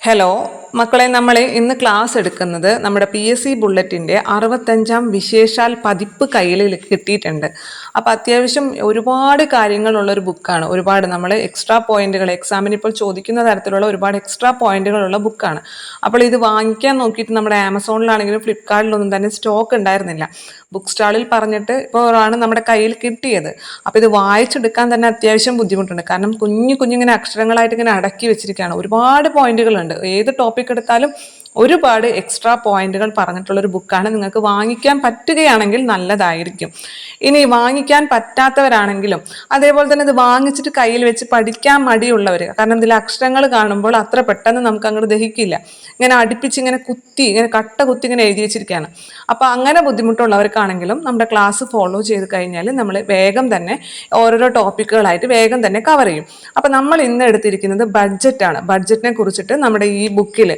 Hello മക്കളെ, നമ്മൾ ഇന്ന് ക്ലാസ് എടുക്കുന്നത് നമ്മുടെ PSC ബുള്ളറ്റിൻ്റെ 65-ാം വിശേഷാൽ പതിപ്പ് കയ്യിൽ കിട്ടിയിട്ടുണ്ട്. അപ്പോൾ അത്യാവശ്യം ഒരുപാട് കാര്യങ്ങളുള്ളൊരു ബുക്കാണ്. ഒരുപാട് നമ്മൾ എക്സ്ട്രാ പോയിന്റുകൾ എക്സാമിന് ഇപ്പോൾ ചോദിക്കുന്ന തരത്തിലുള്ള ഒരുപാട് എക്സ്ട്രാ പോയിന്റുകളുള്ള ബുക്കാണ്. അപ്പോൾ ഇത് വാങ്ങിക്കാൻ നോക്കിയിട്ട് നമ്മുടെ ആമസോണിലാണെങ്കിലും ഫ്ലിപ്കാർട്ടിലൊന്നും തന്നെ സ്റ്റോക്ക് ഉണ്ടായിരുന്നില്ല. ബുക്ക് സ്റ്റാളിൽ പറഞ്ഞിട്ട് ഇപ്പോഴാണ് നമ്മുടെ കയ്യിൽ കിട്ടിയത്. അപ്പോൾ ഇത് വായിച്ചെടുക്കാൻ തന്നെ അത്യാവശ്യം ബുദ്ധിമുട്ടുണ്ട്. കാരണം കുഞ്ഞിങ്ങനെ അക്ഷരങ്ങളായിട്ട് ഇങ്ങനെ അടക്കി വെച്ചിരിക്കുകയാണ്. ഒരുപാട് പോയിന്റുകളുണ്ട്. ഏത് ടോപ്പിക് എടുത്താലും ഒരുപാട് എക്സ്ട്രാ പോയിന്റുകൾ പറഞ്ഞിട്ടുള്ളൊരു ബുക്കാണ്. നിങ്ങൾക്ക് വാങ്ങിക്കാൻ പറ്റുകയാണെങ്കിൽ നല്ലതായിരിക്കും. ഇനി വാങ്ങിക്കാൻ പറ്റാത്തവരാണെങ്കിലും അതേപോലെ തന്നെ ഇത് വാങ്ങിച്ചിട്ട് കയ്യിൽ വെച്ച് പഠിക്കാൻ മടിയുള്ളവർ, കാരണം ഇതിൽ അക്ഷരങ്ങൾ കാണുമ്പോൾ അത്ര പെട്ടെന്ന് നമുക്ക് അങ്ങോട്ട് ദഹിക്കില്ല. ഇങ്ങനെ അടുപ്പിച്ച് ഇങ്ങനെ കുത്തി ഇങ്ങനെ കട്ട കുത്തി ഇങ്ങനെ എഴുതി വെച്ചിരിക്കുകയാണ്. അപ്പോൾ അങ്ങനെ ബുദ്ധിമുട്ടുള്ളവർക്കാണെങ്കിലും നമ്മുടെ ക്ലാസ് ഫോളോ ചെയ്ത് കഴിഞ്ഞാൽ നമ്മൾ വേഗം തന്നെ ഓരോരോ ടോപ്പിക്കുകളായിട്ട് വേഗം തന്നെ കവർ ചെയ്യും. അപ്പോൾ നമ്മൾ ഇന്ന് എടുത്തിരിക്കുന്നത് ബഡ്ജറ്റാണ്. ബഡ്ജറ്റിനെ കുറിച്ചിട്ട് നമ്മുടെ ഈ ബുക്കിൽ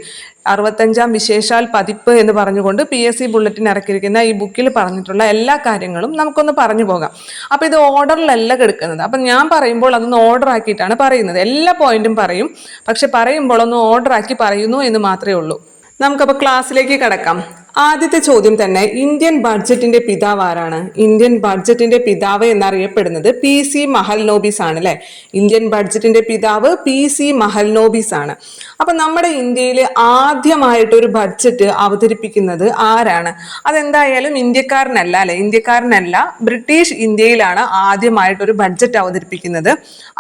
65-ാം വിശേഷാൽ പതിപ്പ് എന്ന് പറഞ്ഞുകൊണ്ട് PSC ബുള്ളറ്റിൻ ഇറക്കിയിരിക്കുന്ന ഈ ബുക്കിൽ പറഞ്ഞിട്ടുള്ള എല്ലാ കാര്യങ്ങളും നമുക്കൊന്ന് പറഞ്ഞു പോകാം. അപ്പോൾ ഇത് ഓർഡറിലല്ല കിടക്കുന്നത്. അപ്പം ഞാൻ പറയുമ്പോൾ അതൊന്ന് ഓർഡർ ആക്കിയിട്ടാണ് പറയുന്നത്. എല്ലാ പോയിന്റും പറയും, പക്ഷെ പറയുമ്പോൾ ഒന്ന് ഓർഡർ ആക്കി പറയുന്നു എന്ന് മാത്രമേ ഉള്ളൂ. നമുക്കപ്പോൾ ക്ലാസ്സിലേക്ക് കടക്കാം. ആദ്യത്തെ ചോദ്യം തന്നെ, ഇന്ത്യൻ ബഡ്ജറ്റിന്റെ പിതാവ് ആരാണ്? ഇന്ത്യൻ ബഡ്ജറ്റിന്റെ പിതാവ് എന്നറിയപ്പെടുന്നത് PC മഹൽനോബിസ് ആണ് അല്ലെ. ഇന്ത്യൻ ബഡ്ജറ്റിന്റെ പിതാവ് PC മഹൽനോബിസ് ആണ്. അപ്പൊ നമ്മുടെ ഇന്ത്യയിൽ ആദ്യമായിട്ട് ഒരു ബഡ്ജറ്റ് അവതരിപ്പിക്കുന്നത് ആരാണ്? അതെന്തായാലും ഇന്ത്യക്കാരനല്ല അല്ലെ, ഇന്ത്യക്കാരനല്ല, ബ്രിട്ടീഷ് ഇന്ത്യയിലാണ് ആദ്യമായിട്ടൊരു ബഡ്ജറ്റ് അവതരിപ്പിക്കുന്നത്.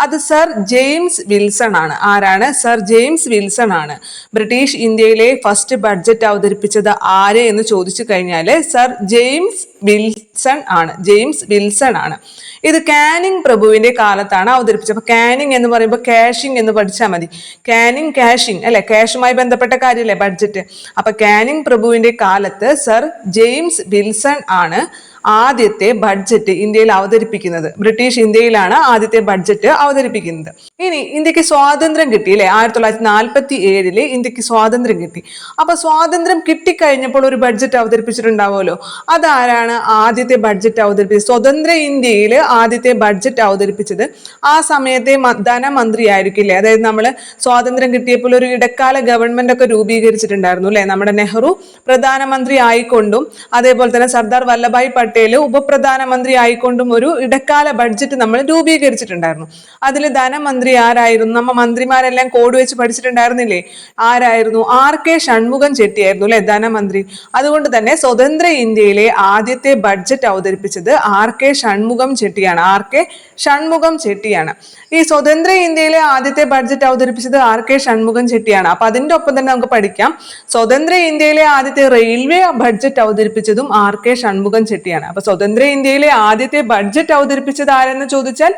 അത് സർ ജെയിംസ് വിൽസൺ ആണ്. ആരാണ്? സർ ജെയിംസ് വിൽസൺ ആണ്. ബ്രിട്ടീഷ് ഇന്ത്യയിലെ ഫസ്റ്റ് ബഡ്ജറ്റ് അവതരിപ്പിച്ചത് ആര് എന്ന് ചോദിച്ചു കഴിഞ്ഞാൽ സർ ജെയിംസ് വിൽസൺ ആണ്. ജെയിംസ് വിൽസൺ ആണ്. ഇത് കാനിങ് പ്രഭുവിന്റെ കാലത്താണ് അവതരിപ്പിച്ചത്. അപ്പൊ കാനിങ് എന്ന് പറയുമ്പോൾ കാഷിംഗ് എന്ന് പഠിച്ചാൽ മതി. കാനിങ് കാഷിംഗ് അല്ലെ, കാഷുമായി ബന്ധപ്പെട്ട കാര്യമല്ലേ ബഡ്ജറ്റ്. അപ്പൊ കാനിങ് പ്രഭുവിന്റെ കാലത്ത് സർ ജെയിംസ് വിൽസൺ ആണ് ആദ്യത്തെ ബഡ്ജറ്റ് ഇന്ത്യയിൽ അവതരിപ്പിക്കുന്നത്. ബ്രിട്ടീഷ് ഇന്ത്യയിലാണ് ആദ്യത്തെ ബഡ്ജറ്റ് അവതരിപ്പിക്കുന്നത്. ഇനി ഇന്ത്യക്ക് സ്വാതന്ത്ര്യം കിട്ടി അല്ലെ, 1947 ഇന്ത്യക്ക് സ്വാതന്ത്ര്യം കിട്ടി. അപ്പൊ സ്വാതന്ത്ര്യം കിട്ടിക്കഴിഞ്ഞപ്പോൾ ഒരു ബഡ്ജറ്റ് അവതരിപ്പിച്ചിട്ടുണ്ടാവുമല്ലോ. അതാരാണ് ആദ്യത്തെ ബഡ്ജറ്റ് അവതരിപ്പിച്ചത്? സ്വതന്ത്ര ഇന്ത്യയിൽ ആദ്യത്തെ ബഡ്ജറ്റ് അവതരിപ്പിച്ചത് ആ സമയത്തെ ധനമന്ത്രി ആയിരിക്കില്ലേ. അതായത് നമ്മൾ സ്വാതന്ത്ര്യം കിട്ടിയപ്പോൾ ഒരു ഇടക്കാല ഗവൺമെന്റ് ഒക്കെ രൂപീകരിച്ചിട്ടുണ്ടായിരുന്നു അല്ലെ. നമ്മുടെ നെഹ്റു പ്രധാനമന്ത്രി ആയിക്കൊണ്ടും അതേപോലെ തന്നെ സർദാർ വല്ലഭായ് പട്ടേൽ ഉപപ്രധാനമന്ത്രി ആയിക്കൊണ്ടും ഒരു ഇടക്കാല ബഡ്ജറ്റ് നമ്മൾ രൂപീകരിച്ചിട്ടുണ്ടായിരുന്നു. അതിൽ ധനമന്ത്രി ആരായിരുന്നു? നമ്മ മന്ത്രിമാരെല്ലാം കോഡ് വെച്ച് പഠിച്ചിട്ടുണ്ടായിരുന്നില്ലേ? ആരായിരുന്നു? RK ഷൺമുഖം ചെട്ടിയായിരുന്നു അല്ലെ ധനമന്ത്രി. അതുകൊണ്ട് തന്നെ സ്വതന്ത്ര ഇന്ത്യയിലെ ആദ്യത്തെ ബഡ്ജറ്റ് അവതരിപ്പിച്ചത് RK ഷൺമുഖം ചെട്ടിയാണ്. RK ഷൺമുഖം ചെട്ടിയാണ്. ഈ സ്വതന്ത്ര ഇന്ത്യയിലെ ആദ്യത്തെ ബഡ്ജറ്റ് അവതരിപ്പിച്ചത് RK ഷൺമുഖം ചെട്ടിയാണ്. അപ്പൊ അതിന്റെ ഒപ്പം തന്നെ നമുക്ക് പഠിക്കാം, സ്വതന്ത്ര ഇന്ത്യയിലെ ആദ്യത്തെ റെയിൽവേ ബഡ്ജറ്റ് അവതരിപ്പിച്ചതും RK ഷൺമുഖം ചെട്ടിയാണ്. അപ്പൊ സ്വതന്ത്ര ഇന്ത്യയിലെ ആദ്യത്തെ ബഡ്ജറ്റ് അവതരിപ്പിച്ചത് ആരെന്ന് ചോദിച്ചാൽ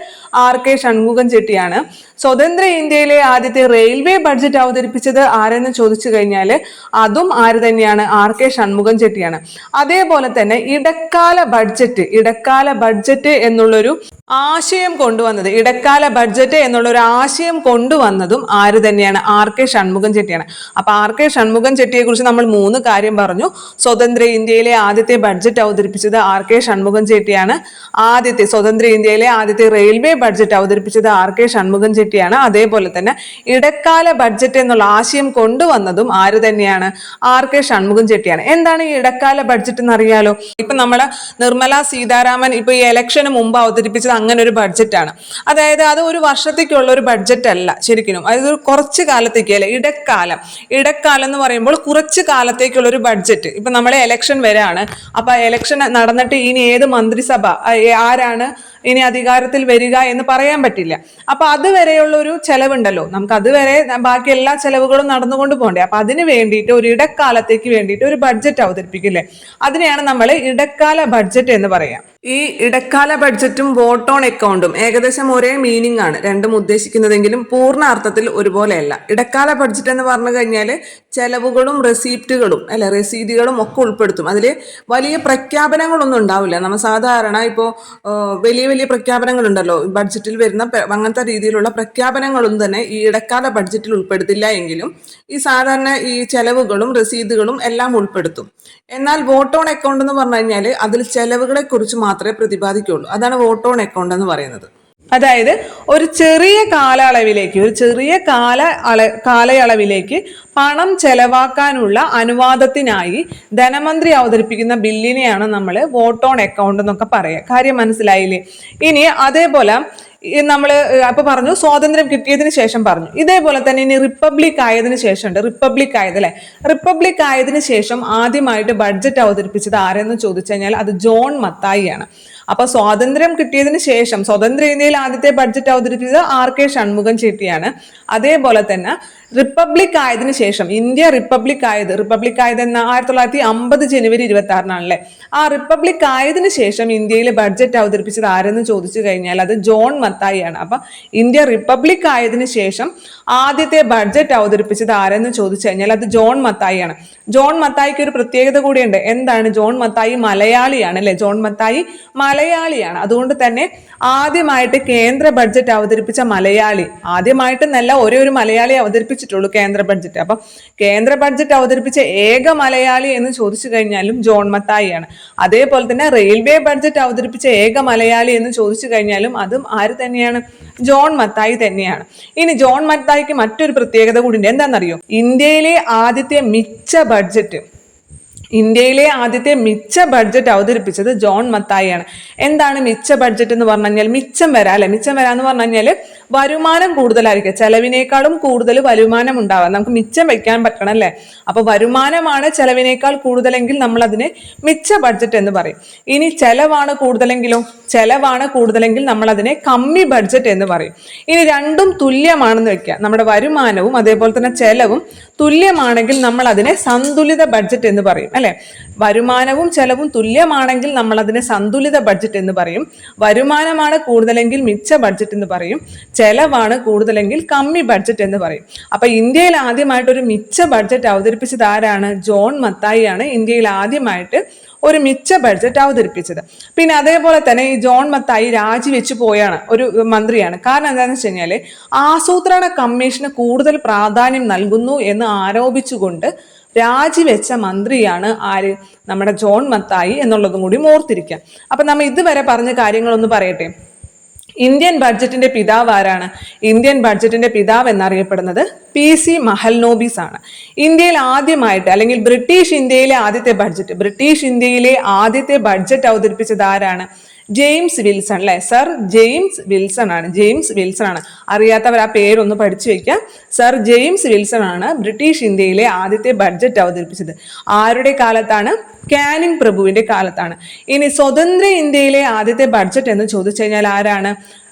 RK ഷൺമുഖം ചെട്ടിയാണ്. സ്വതന്ത്ര ഇന്ത്യയിലെ ആദ്യത്തെ റെയിൽവേ ബഡ്ജറ്റ് അവതരിപ്പിച്ചത് ആരെന്ന് ചോദിച്ചു കഴിഞ്ഞാൽ അതും ആര് തന്നെയാണ്? RK ഷൺമുഖം ചെട്ടിയാണ്. അതേപോലെ തന്നെ ഇടക്കാല ബഡ്ജറ്റ് എന്നുള്ളൊരു ആശയം കൊണ്ടുവന്നത്, ഇടക്കാല ബഡ്ജറ്റ് എന്നുള്ള ഒരു ആശയം കൊണ്ടുവന്നതും ആര് തന്നെയാണ്? RK ഷൺമുഖം ചെട്ടിയാണ്. അപ്പൊ RK ഷൺമുഖം ചെട്ടിയെ കുറിച്ച് നമ്മൾ 3 കാര്യം പറഞ്ഞു. സ്വതന്ത്ര ഇന്ത്യയിലെ ആദ്യത്തെ ബഡ്ജറ്റ് അവതരിപ്പിച്ചത് RK ഷൺമുഖം ചെട്ടിയാണ്. സ്വതന്ത്ര ഇന്ത്യയിലെ ആദ്യത്തെ റെയിൽവേ ബഡ്ജറ്റ് അവതരിപ്പിച്ചത് RK ഷൺമുഖം ചെട്ടിയാണ്. അതേപോലെ തന്നെ ഇടക്കാല ബഡ്ജറ്റ് എന്നുള്ള ആശയം കൊണ്ടുവന്നതും ആര് തന്നെയാണ്? RK ഷൺമുഖം ചെട്ടിയാണ്. എന്താണ് ഈ ഇടക്കാല ബഡ്ജറ്റ് എന്ന് അറിയാലോ. ഇപ്പൊ നമ്മളെ നിർമ്മല സീതാരാമൻ ഇപ്പൊ ഈ ഇലക്ഷന് മുമ്പ് അവതരിപ്പിച്ചത് അങ്ങനെ ഒരു ബഡ്ജറ്റാണ്. അതായത് അത് ഒരു വർഷത്തേക്കുള്ള ഒരു ബഡ്ജറ്റ് അല്ല ശരിക്കും, അതായത് കുറച്ച് കാലത്തേക്ക് അല്ലെ. ഇടക്കാലം എന്ന് പറയുമ്പോൾ കുറച്ച് കാലത്തേക്കുള്ള ഒരു ബഡ്ജറ്റ്. ഇപ്പൊ നമ്മളെ ഇലക്ഷൻ വരെയാണ്. അപ്പൊ ഇലക്ഷൻ നടന്നിട്ട് ഇനി ഏത് മന്ത്രിസഭ ആരാണ് ഇനി അധികാരത്തിൽ വരിക എന്ന് പറയാൻ പറ്റില്ല. അപ്പൊ അതുവരെയുള്ള ഒരു ചെലവുണ്ടല്ലോ, നമുക്ക് അതുവരെ ബാക്കി എല്ലാ ചെലവുകളും നടന്നുകൊണ്ട് പോകണ്ടേ. അപ്പൊ അതിന് വേണ്ടിയിട്ട് ഒരു ഇടക്കാലത്തേക്ക് വേണ്ടിയിട്ട് ഒരു ബഡ്ജറ്റ് അവതരിപ്പിക്കില്ലേ, അതിനെയാണ് നമ്മൾ ഇടക്കാല ബഡ്ജറ്റ് എന്ന് പറയാം. ഈ ഇടക്കാല ബഡ്ജറ്റും വോട്ട് ഓൺ അക്കൗണ്ടും ഏകദേശം ഒരേ മീനിങ് ആണ് രണ്ടും ഉദ്ദേശിക്കുന്നതെങ്കിലും പൂർണ്ണ അർത്ഥത്തിൽ ഒരുപോലെയല്ല. ഇടക്കാല ബഡ്ജറ്റ് എന്ന് പറഞ്ഞു കഴിഞ്ഞാൽ ചെലവുകളും റെസീപ്റ്റുകളും രസീതുകളും ഒക്കെ ഉൾപ്പെടുത്തും. അതിൽ വലിയ പ്രഖ്യാപനങ്ങളൊന്നും ഉണ്ടാവില്ല. നമ്മൾ സാധാരണ ഇപ്പോൾ വലിയ പ്രഖ്യാപനങ്ങളുണ്ടല്ലോ ബഡ്ജറ്റിൽ വരുന്ന, അങ്ങനത്തെ രീതിയിലുള്ള പ്രഖ്യാപനങ്ങളൊന്നും തന്നെ ഈ ഇടക്കാല ബഡ്ജറ്റിൽ ഉൾപ്പെടുത്തില്ല എങ്കിലും ഈ സാധാരണ ഈ ചെലവുകളും റസീതുകളും എല്ലാം ഉൾപ്പെടുത്തും. എന്നാൽ വോട്ട് ഓൺ അക്കൗണ്ട് എന്ന് പറഞ്ഞു കഴിഞ്ഞാൽ അതിൽ ചെലവുകളെ കുറിച്ച് മാത്രമേ പ്രതിപാദിക്കുള്ളൂ. അതാണ് വോട്ട് ഓൺ അക്കൗണ്ട് എന്ന് പറയുന്നത്. അതായത് ഒരു ചെറിയ കാലയളവിലേക്ക് പണം ചെലവാക്കാനുള്ള അനുവാദത്തിനായി ധനമന്ത്രി അവതരിപ്പിക്കുന്ന ബില്ലിനെയാണ് നമ്മൾ വോട്ട് ഓൺ അക്കൗണ്ട് എന്നൊക്കെ പറയുക. കാര്യം മനസ്സിലായില്ലേ? ഇനി അതേപോലെ നമ്മൾ അപ്പൊ പറഞ്ഞു സ്വാതന്ത്ര്യം കിട്ടിയതിന് ശേഷം പറഞ്ഞു. ഇതേപോലെ തന്നെ ഇനി റിപ്പബ്ലിക് ആയതിനു ശേഷം ഉണ്ട്. റിപ്പബ്ലിക് ആയതിനു ശേഷം ആദ്യമായിട്ട് ബഡ്ജറ്റ് അവതരിപ്പിച്ചത് ആരെന്ന് ചോദിച്ചു കഴിഞ്ഞാൽ അത് ജോൺ മത്തായി ആണ്. അപ്പൊ സ്വാതന്ത്ര്യം കിട്ടിയതിന് ശേഷം സ്വതന്ത്ര ഇന്ത്യയിൽ ആദ്യത്തെ ബഡ്ജറ്റ് അവതരിപ്പിച്ചത് RK ഷൺമുഖം ചെട്ടിയാണ്. അതേപോലെ തന്നെ റിപ്പബ്ലിക് ആയതിനു ശേഷം ഇന്ത്യ റിപ്പബ്ലിക് ആയത് 1950 ജനുവരി 26 ആ റിപ്പബ്ലിക് ആയതിനു ശേഷം ഇന്ത്യയിൽ ബഡ്ജറ്റ് അവതരിപ്പിച്ചത് ആരെന്ന് ചോദിച്ചു കഴിഞ്ഞാൽ അത് ജോൺ മത്തായി ആണ്. അപ്പൊ ഇന്ത്യ റിപ്പബ്ലിക് ആയതിനു ശേഷം ആദ്യത്തെ ബഡ്ജറ്റ് അവതരിപ്പിച്ചത് ആരെന്ന് ചോദിച്ചു കഴിഞ്ഞാൽ അത് ജോൺ മത്തായി ആണ്. ജോൺ മത്തായിക്ക് ഒരു പ്രത്യേകത കൂടിയുണ്ട്. എന്താണ്? ജോൺ മത്തായി മലയാളിയാണ് അല്ലെ? ജോൺ മത്തായി മലയാളിയാണ്. അതുകൊണ്ട് തന്നെ ആദ്യമായിട്ട് കേന്ദ്ര ബഡ്ജറ്റ് അവതരിപ്പിച്ച മലയാളി, ആദ്യമായിട്ട് നല്ല ഒരു മലയാളി അവതരിപ്പിച്ചിട്ടുള്ളൂ കേന്ദ്ര ബഡ്ജറ്റ്. അപ്പൊ കേന്ദ്ര ബഡ്ജറ്റ് അവതരിപ്പിച്ച ഏക മലയാളി എന്ന് ചോദിച്ചു കഴിഞ്ഞാലും ജോൺ മത്തായി ആണ്. അതേപോലെ തന്നെ റെയിൽവേ ബഡ്ജറ്റ് അവതരിപ്പിച്ച ഏക മലയാളി എന്ന് ചോദിച്ചു കഴിഞ്ഞാലും അതും ആര് തന്നെയാണ്? ജോൺ മത്തായി തന്നെയാണ്. ഇനി ജോൺ മത്തായിക്ക് മറ്റൊരു പ്രത്യേകത കൂടി ഉണ്ട്. എന്താണെന്നറിയോ? ഇന്ത്യയിലെ ആദ്യത്തെ മിച്ച ബഡ്ജറ്റ് അവതരിപ്പിച്ചത് ജോൺ മത്തായി ആണ്. എന്താണ് മിച്ച ബഡ്ജറ്റ് എന്ന് പറഞ്ഞു കഴിഞ്ഞാൽ? മിച്ചം വരാന്ന് പറഞ്ഞു കഴിഞ്ഞാൽ വരുമാനം കൂടുതലായിരിക്കും, ചെലവിനേക്കാളും കൂടുതൽ വരുമാനം ഉണ്ടാവാം. നമുക്ക് മിച്ചം വെക്കാൻ പറ്റണം അല്ലേ? അപ്പൊ വരുമാനമാണ് ചെലവിനേക്കാൾ കൂടുതലെങ്കിൽ നമ്മൾ അതിനെ മിച്ച ബഡ്ജറ്റ് എന്ന് പറയും. ഇനി ചെലവാണ് കൂടുതലെങ്കിൽ നമ്മൾ അതിനെ കമ്മി ബഡ്ജറ്റ് എന്ന് പറയും. ഇനി രണ്ടും തുല്യമാണെന്ന് വെക്കുക, നമ്മുടെ വരുമാനവും അതേപോലെ തന്നെ ചെലവും തുല്യമാണെങ്കിൽ നമ്മൾ അതിനെ സന്തുലിത ബഡ്ജറ്റ് എന്ന് പറയും അല്ലെ? വരുമാനവും ചെലവും തുല്യമാണെങ്കിൽ നമ്മൾ അതിനെ സന്തുലിത ബഡ്ജറ്റ് എന്ന് പറയും. വരുമാനമാണ് കൂടുതലെങ്കിൽ മിച്ച ബഡ്ജറ്റ് എന്ന് പറയും. ചെലവാണ് കൂടുതലെങ്കിൽ കമ്മി ബഡ്ജറ്റ് എന്ന് പറയും. അപ്പൊ ഇന്ത്യയിൽ ആദ്യമായിട്ട് ഒരു മിച്ച ബഡ്ജറ്റ് അവതരിപ്പിച്ചത് ആരാണ്? ജോൺ മത്തായി ആണ് ഇന്ത്യയിൽ ആദ്യമായിട്ട് ഒരു മിച്ച ബഡ്ജറ്റ് അവതരിപ്പിച്ചത്. പിന്നെ അതേപോലെ തന്നെ ഈ ജോൺ മത്തായി രാജിവെച്ചു പോയാണ് ഒരു മന്ത്രിയാണ്. കാരണം എന്താണെന്ന് വെച്ച് കഴിഞ്ഞാല് ആസൂത്രണ കമ്മീഷന് കൂടുതൽ പ്രാധാന്യം നൽകുന്നു എന്ന് ആരോപിച്ചുകൊണ്ട് രാജിവെച്ച മന്ത്രിയാണ് ആര്? നമ്മുടെ ജോൺ മത്തായി എന്നുള്ളതും കൂടി ഓർത്തിരിക്കാം. അപ്പൊ നമ്മൾ ഇതുവരെ പറഞ്ഞ കാര്യങ്ങളൊന്ന് പറയട്ടെ. ഇന്ത്യൻ ബഡ്ജറ്റിന്റെ പിതാവ് ആരാണ്? ഇന്ത്യൻ ബഡ്ജറ്റിന്റെ പിതാവ് എന്നറിയപ്പെടുന്നത് PC മഹൽനോബിസ് ആണ്. ഇന്ത്യയിൽ ആദ്യമായിട്ട് അല്ലെങ്കിൽ ബ്രിട്ടീഷ് ഇന്ത്യയിലെ ആദ്യത്തെ ബഡ്ജറ്റ് അവതരിപ്പിച്ചത് ആരാണ്? ജെയിംസ് വിൽസൺ അല്ലെ? സർ ജെയിംസ് വിൽസൺ ആണ്. അറിയാത്തവർ ആ പേരൊന്ന് പഠിച്ചു വെക്കാം. സർ ജെയിംസ് വിൽസൺ ആണ് ബ്രിട്ടീഷ് ഇന്ത്യയിലെ ആദ്യത്തെ ബഡ്ജറ്റ് അവതരിപ്പിച്ചത്. ആരുടെ കാലത്താണ്? കാനിങ് പ്രഭുവിന്റെ കാലത്താണ്. ഇനി സ്വതന്ത്ര ഇന്ത്യയിലെ ആദ്യത്തെ ബഡ്ജറ്റ് എന്ന് ചോദിച്ചു കഴിഞ്ഞാൽ ആരാണ്?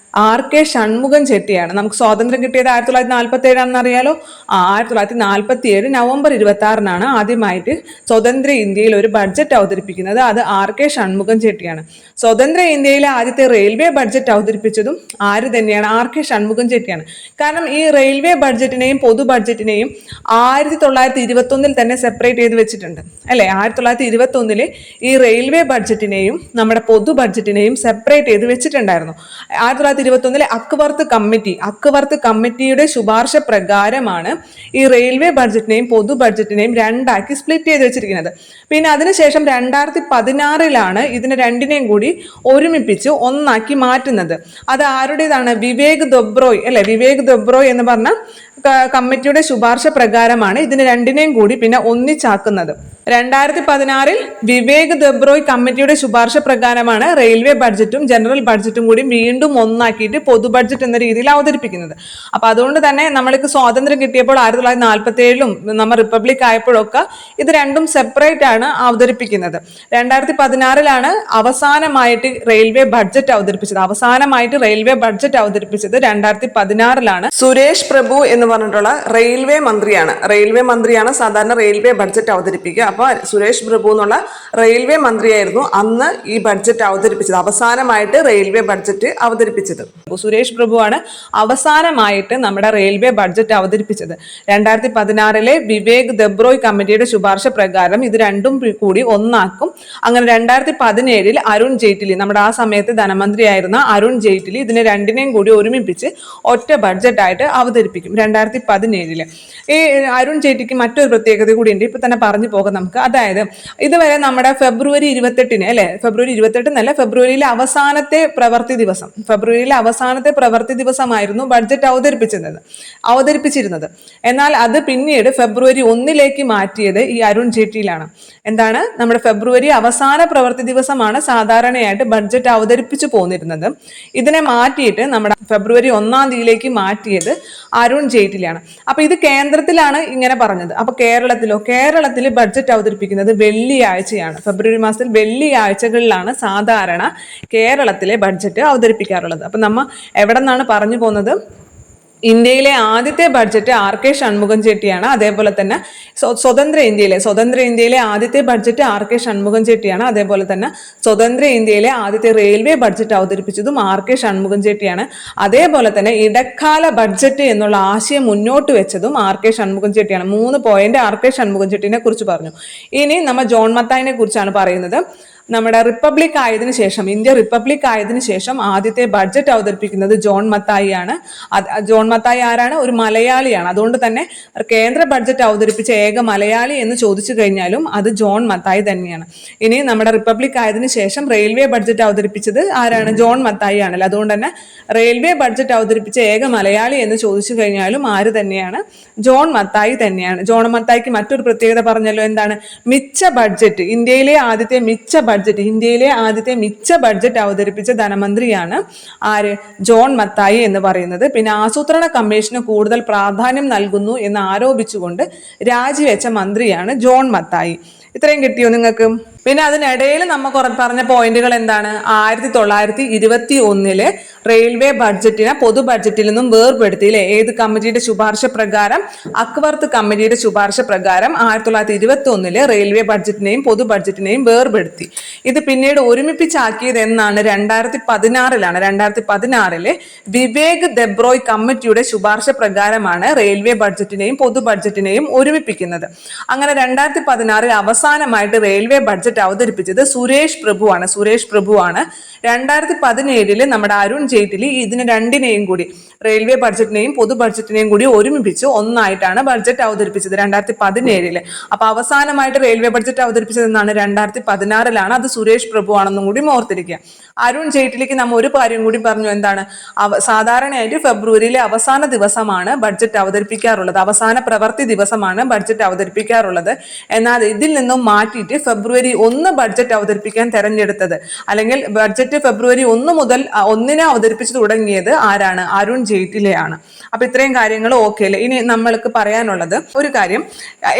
RK ഷൺമുഖം ചെട്ടിയാണ്. നമുക്ക് സ്വാതന്ത്ര്യം കിട്ടിയത് 1947 ആണെന്ന് അറിയാലോ. 1947 നവംബർ 26 ആദ്യമായിട്ട് സ്വതന്ത്ര ഇന്ത്യയിൽ ഒരു ബഡ്ജറ്റ് അവതരിപ്പിക്കുന്നത്. അത് RK ഷൺമുഖം ചെട്ടിയാണ്. സ്വതന്ത്ര ഇന്ത്യയിലെ ആദ്യത്തെ റെയിൽവേ ബഡ്ജറ്റ് അവതരിപ്പിച്ചതും ആര് തന്നെയാണ്? RK ഷൺമുഖം ചെട്ടിയാണ്. കാരണം ഈ റെയിൽവേ ബഡ്ജറ്റിനെയും പൊതു ബഡ്ജറ്റിനെയും 1921 തന്നെ സെപ്പറേറ്റ് ചെയ്ത് വെച്ചിട്ടുണ്ട് അല്ലെ? 1921 ഈ റെയിൽവേ ബഡ്ജറ്റിനെയും നമ്മുടെ പൊതു ബഡ്ജറ്റിനെയും സെപ്പറേറ്റ് ചെയ്ത് വെച്ചിട്ടുണ്ടായിരുന്നു. 1921 അക്വർത്ത് കമ്മിറ്റിയുടെ ശുപാർശ പ്രകാരമാണ് ഈ റെയിൽവേ ബഡ്ജറ്റിനെയും പൊതു ബഡ്ജറ്റിനെയും രണ്ടാക്കി സ്പ്ലിറ്റ് ചെയ്ത് വെച്ചിരിക്കുന്നത്. പിന്നെ അതിനുശേഷം 2016 ഇതിനെ രണ്ടിനെയും കൂടി ഒരുമിപ്പിച്ച് ഒന്നാക്കി മാറ്റുന്നത്. അത് ആരുടേതാണ്? വിവേക് ദൊബ്രോയ് അല്ലെ? വിവേക് ദൊബ്രോയ് എന്ന് പറഞ്ഞ കമ്മിറ്റിയുടെ ശുപാർശ പ്രകാരമാണ് ഇതിനെ രണ്ടിനെയും കൂടി പിന്നെ ഒന്നിച്ചാക്കുന്നത്. 2016 വിവേക് ദൊബ്രോയ് കമ്മിറ്റിയുടെ ശുപാർശ പ്രകാരമാണ് റെയിൽവേ ബഡ്ജറ്റും ജനറൽ ബഡ്ജറ്റും കൂടി വീണ്ടും ഒന്നാക്കിയിട്ട് പൊതു ബഡ്ജറ്റ് എന്ന രീതിയിൽ അവതരിപ്പിക്കുന്നത്. അപ്പൊ അതുകൊണ്ട് തന്നെ നമ്മൾക്ക് സ്വാതന്ത്ര്യം കിട്ടിയപ്പോൾ 1947 നമ്മൾ റിപ്പബ്ലിക് ആയപ്പോഴൊക്കെ ഇത് രണ്ടും സെപ്പറേറ്റ് ആണ് അവതരിപ്പിക്കുന്നത്. 2016 അവസാനമായിട്ട് റെയിൽവേ ബഡ്ജറ്റ് അവതരിപ്പിച്ചത്. 2016 സുരേഷ് പ്രഭു എന്ന് പറഞ്ഞിട്ടുള്ള റെയിൽവേ മന്ത്രിയാണ് സാധാരണ റെയിൽവേ ബഡ്ജറ്റ് അവതരിപ്പിക്കുക. അപ്പൊ സുരേഷ് പ്രഭു എന്നുള്ള റെയിൽവേ മന്ത്രിയായിരുന്നു അന്ന് ഈ ബഡ്ജറ്റ് അവതരിപ്പിച്ചത്. അവസാനമായിട്ട് റെയിൽവേ ബഡ്ജറ്റ് അവതരിപ്പിച്ചത് സുരേഷ് പ്രഭുവാണ്. അവസാനമായിട്ട് നമ്മുടെ റെയിൽവേ ബഡ്ജറ്റ് അവതരിപ്പിച്ചത് 2016 വിവേക് ദൊബ്രോയ് കമ്മിറ്റിയുടെ ശുപാർശ പ്രകാരം ഇത് രണ്ടും കൂടി ഒന്നാക്കും. അങ്ങനെ 2017 അരുൺ ജെയ്റ്റ്ലി, നമ്മുടെ ആ സമയത്ത് ധനമന്ത്രിയായിരുന്ന അരുൺ ജെയ്റ്റ്ലി ഇതിനെ രണ്ടിനെയും കൂടി ഒരുമിപ്പിച്ച് ഒറ്റ ബഡ്ജറ്റായിട്ട് അവതരിപ്പിക്കും 2017. ഈ അരുൺ ജെയ്റ്റ്ലിക്ക് മറ്റൊരു പ്രത്യേകത കൂടിയുണ്ട്. ഇപ്പൊ തന്നെ പറഞ്ഞു പോകാം നമുക്ക്. നമുക്ക്. അതായത് ഇതുവരെ നമ്മുടെ ഫെബ്രുവരി 28 അല്ലെ, ഫെബ്രുവരി 28 ഫെബ്രുവരിയിലെ അവസാനത്തെ പ്രവൃത്തി ദിവസമായിരുന്നു ബഡ്ജറ്റ് അവതരിപ്പിച്ചിരുന്നത്. എന്നാൽ അത് പിന്നീട് ഫെബ്രുവരി 1 മാറ്റിയത് ഈ അരുൺ ജെയ്റ്റ്ലിയാണ്. എന്താണ്, നമ്മുടെ ഫെബ്രുവരി അവസാന പ്രവൃത്തി ദിവസമാണ് സാധാരണയായിട്ട് ബഡ്ജറ്റ് അവതരിപ്പിച്ചു പോന്നിരുന്നത്. ഇതിനെ മാറ്റിയിട്ട് നമ്മുടെ ഫെബ്രുവരി 1 മാറ്റിയത് അരുൺ ജെയ്റ്റ്ലിയാണ്. അപ്പൊ ഇത് കേന്ദ്രത്തിലാണ് ഇങ്ങനെ പറഞ്ഞത്. അപ്പൊ കേരളത്തിൽ ബഡ്ജറ്റ് അവതരിപ്പിക്കുന്നത് വെള്ളിയാഴ്ചയാണ്. ഫെബ്രുവരി മാസത്തിൽ വെള്ളിയാഴ്ചകളിലാണ് സാധാരണ കേരളത്തിലെ ബഡ്ജറ്റ് അവതരിപ്പിക്കാറുള്ളത്. അപ്പൊ നമ്മ എവിടെ നിന്നാണ് പറഞ്ഞു പോകുന്നത്? ഇന്ത്യയിലെ ആദ്യത്തെ ബഡ്ജറ്റ് R.K. ഷൺമുഖം ചെട്ടിയാണ്. അതേപോലെ തന്നെ സ്വതന്ത്ര ഇന്ത്യയിലെ ആദ്യത്തെ ബഡ്ജറ്റ് R.K. ഷൺമുഖം ചെട്ടിയാണ്. അതേപോലെ തന്നെ സ്വതന്ത്ര ഇന്ത്യയിലെ ആദ്യത്തെ റെയിൽവേ ബഡ്ജറ്റ് അവതരിപ്പിച്ചതും R.K. ഷൺമുഖം ചെട്ടിയാണ്. അതേപോലെ തന്നെ ഇടക്കാല ബഡ്ജറ്റ് എന്നുള്ള ആശയം മുന്നോട്ട് വെച്ചതും R.K. ഷൺമുഖം ചെട്ടിയാണ്. 3 പോയിന്റ് R.K. ഷൺമുഖം ചെട്ടിനെ കുറിച്ച് പറഞ്ഞു. ഇനി നമ്മൾ ജോൺ മത്തായിനെ കുറിച്ചാണ് പറയുന്നത്. നമ്മുടെ ഇന്ത്യ റിപ്പബ്ലിക് ആയതിനു ശേഷം ആദ്യത്തെ ബഡ്ജറ്റ് അവതരിപ്പിക്കുന്നത് ജോൺ മത്തായി ആണ്. ജോൺ മത്തായി ആരാണ്? ഒരു മലയാളിയാണ്. അതുകൊണ്ട് തന്നെ കേന്ദ്ര ബഡ്ജറ്റ് അവതരിപ്പിച്ച ഏക മലയാളി എന്ന് ചോദിച്ചു കഴിഞ്ഞാലും അത് ജോൺ മത്തായി തന്നെയാണ്. ഇനി നമ്മുടെ റിപ്പബ്ലിക് ആയതിനു ശേഷം റെയിൽവേ ബഡ്ജറ്റ് അവതരിപ്പിച്ചത് ആരാണ്? ജോൺ മത്തായി ആണല്ലോ. അതുകൊണ്ട് തന്നെ റെയിൽവേ ബഡ്ജറ്റ് അവതരിപ്പിച്ച ഏക മലയാളി എന്ന് ചോദിച്ചു കഴിഞ്ഞാലും ആര് തന്നെയാണ്? ജോൺ മത്തായി തന്നെയാണ്. ജോൺ മത്തായിക്ക് മറ്റൊരു പ്രത്യേകത പറഞ്ഞല്ലോ, എന്താണ്? മിച്ച ബഡ്ജറ്റ്, ഇന്ത്യയിലെ ആദ്യത്തെ മിച്ച ബഡ്ജറ്റ് അവതരിപ്പിച്ച ധനമന്ത്രിയാണ് ആര്? ജോൺ മത്തായി എന്ന് പറയുന്നത്. പിന്നെ ആസൂത്രണ കമ്മീഷന് കൂടുതൽ പ്രാധാന്യം നൽകുന്നു എന്ന് ആരോപിച്ചുകൊണ്ട് രാജിവെച്ച മന്ത്രിയാണ് ജോൺ മത്തായി. ഇത്രയും കിട്ടിയോ നിങ്ങൾക്ക്? പിന്നെ അതിനിടയിൽ നമ്മൾ പറഞ്ഞ പോയിന്റുകൾ എന്താണ്? 1921 റെയിൽവേ ബഡ്ജറ്റിനെ പൊതു ബഡ്ജറ്റിൽ നിന്നും വേർപെടുത്തിയില്ലേ? ഏത് കമ്മിറ്റിയുടെ ശുപാർശ പ്രകാരം? അക്വർത്ത് കമ്മിറ്റിയുടെ ശുപാർശ പ്രകാരം 1921 റെയിൽവേ ബഡ്ജറ്റിനെയും പൊതു ബഡ്ജറ്റിനെയും വേർപെടുത്തി. ഇത് പിന്നീട് ഒരുമിപ്പിച്ചാക്കിയത് എന്നാണ്? 2016 2016 വിവേക് ദെബ്രോയ് കമ്മിറ്റിയുടെ ശുപാർശ പ്രകാരമാണ് റെയിൽവേ ബഡ്ജറ്റിനെയും പൊതു ബഡ്ജറ്റിനെയും ഒരുമിപ്പിക്കുന്നത്. അങ്ങനെ 2016 അവസാനമായിട്ട് റെയിൽവേ ബഡ്ജറ്റ് അവതരിപ്പിച്ചത് സുരേഷ് പ്രഭുവാണ്. 2017 നമ്മുടെ അരുൺ ജെയ്റ്റ്ലി ഇതിന് രണ്ടിനെയും കൂടി, റെയിൽവേ ബഡ്ജറ്റിനെയും പൊതു ബഡ്ജറ്റിനെയും കൂടി ഒരുമിപ്പിച്ച് ഒന്നായിട്ടാണ് ബഡ്ജറ്റ് അവതരിപ്പിച്ചത് 2017. അപ്പൊ അവസാനമായിട്ട് റെയിൽവേ ബഡ്ജറ്റ് അവതരിപ്പിച്ചത് എന്നാണ്? 2016. അത് സുരേഷ് പ്രഭു ആണെന്നും കൂടി ഓർത്തിരിക്കുക. അരുൺ ജെയ്റ്റ്ലിക്ക് നമ്മൾ ഒരു കാര്യം കൂടി പറഞ്ഞു. എന്താണ്? സാധാരണയായിട്ട് ഫെബ്രുവരിയിലെ അവസാന ദിവസമാണ് ബഡ്ജറ്റ് അവതരിപ്പിക്കാറുള്ളത്, അവസാന പ്രവൃത്തി ദിവസമാണ് ബഡ്ജറ്റ് അവതരിപ്പിക്കാറുള്ളത്. എന്നാൽ ഇതിൽ നിന്നും മാറ്റിയിട്ട് ഫെബ്രുവരി 1 ബഡ്ജറ്റ് അവതരിപ്പിക്കാൻ തെരഞ്ഞെടുത്തത്, അല്ലെങ്കിൽ ബഡ്ജറ്റ് ഫെബ്രുവരി 1 മുതൽ 1 അവതരിപ്പിച്ചു തുടങ്ങിയത് ആരാണ്? അരുൺ ജെയ്റ്റ്ലിയാണ്. അപ്പൊ ഇത്രയും കാര്യങ്ങൾ ഓക്കെ അല്ലേ? ഇനി നമ്മൾക്ക് പറയാനുള്ളത് ഒരു കാര്യം,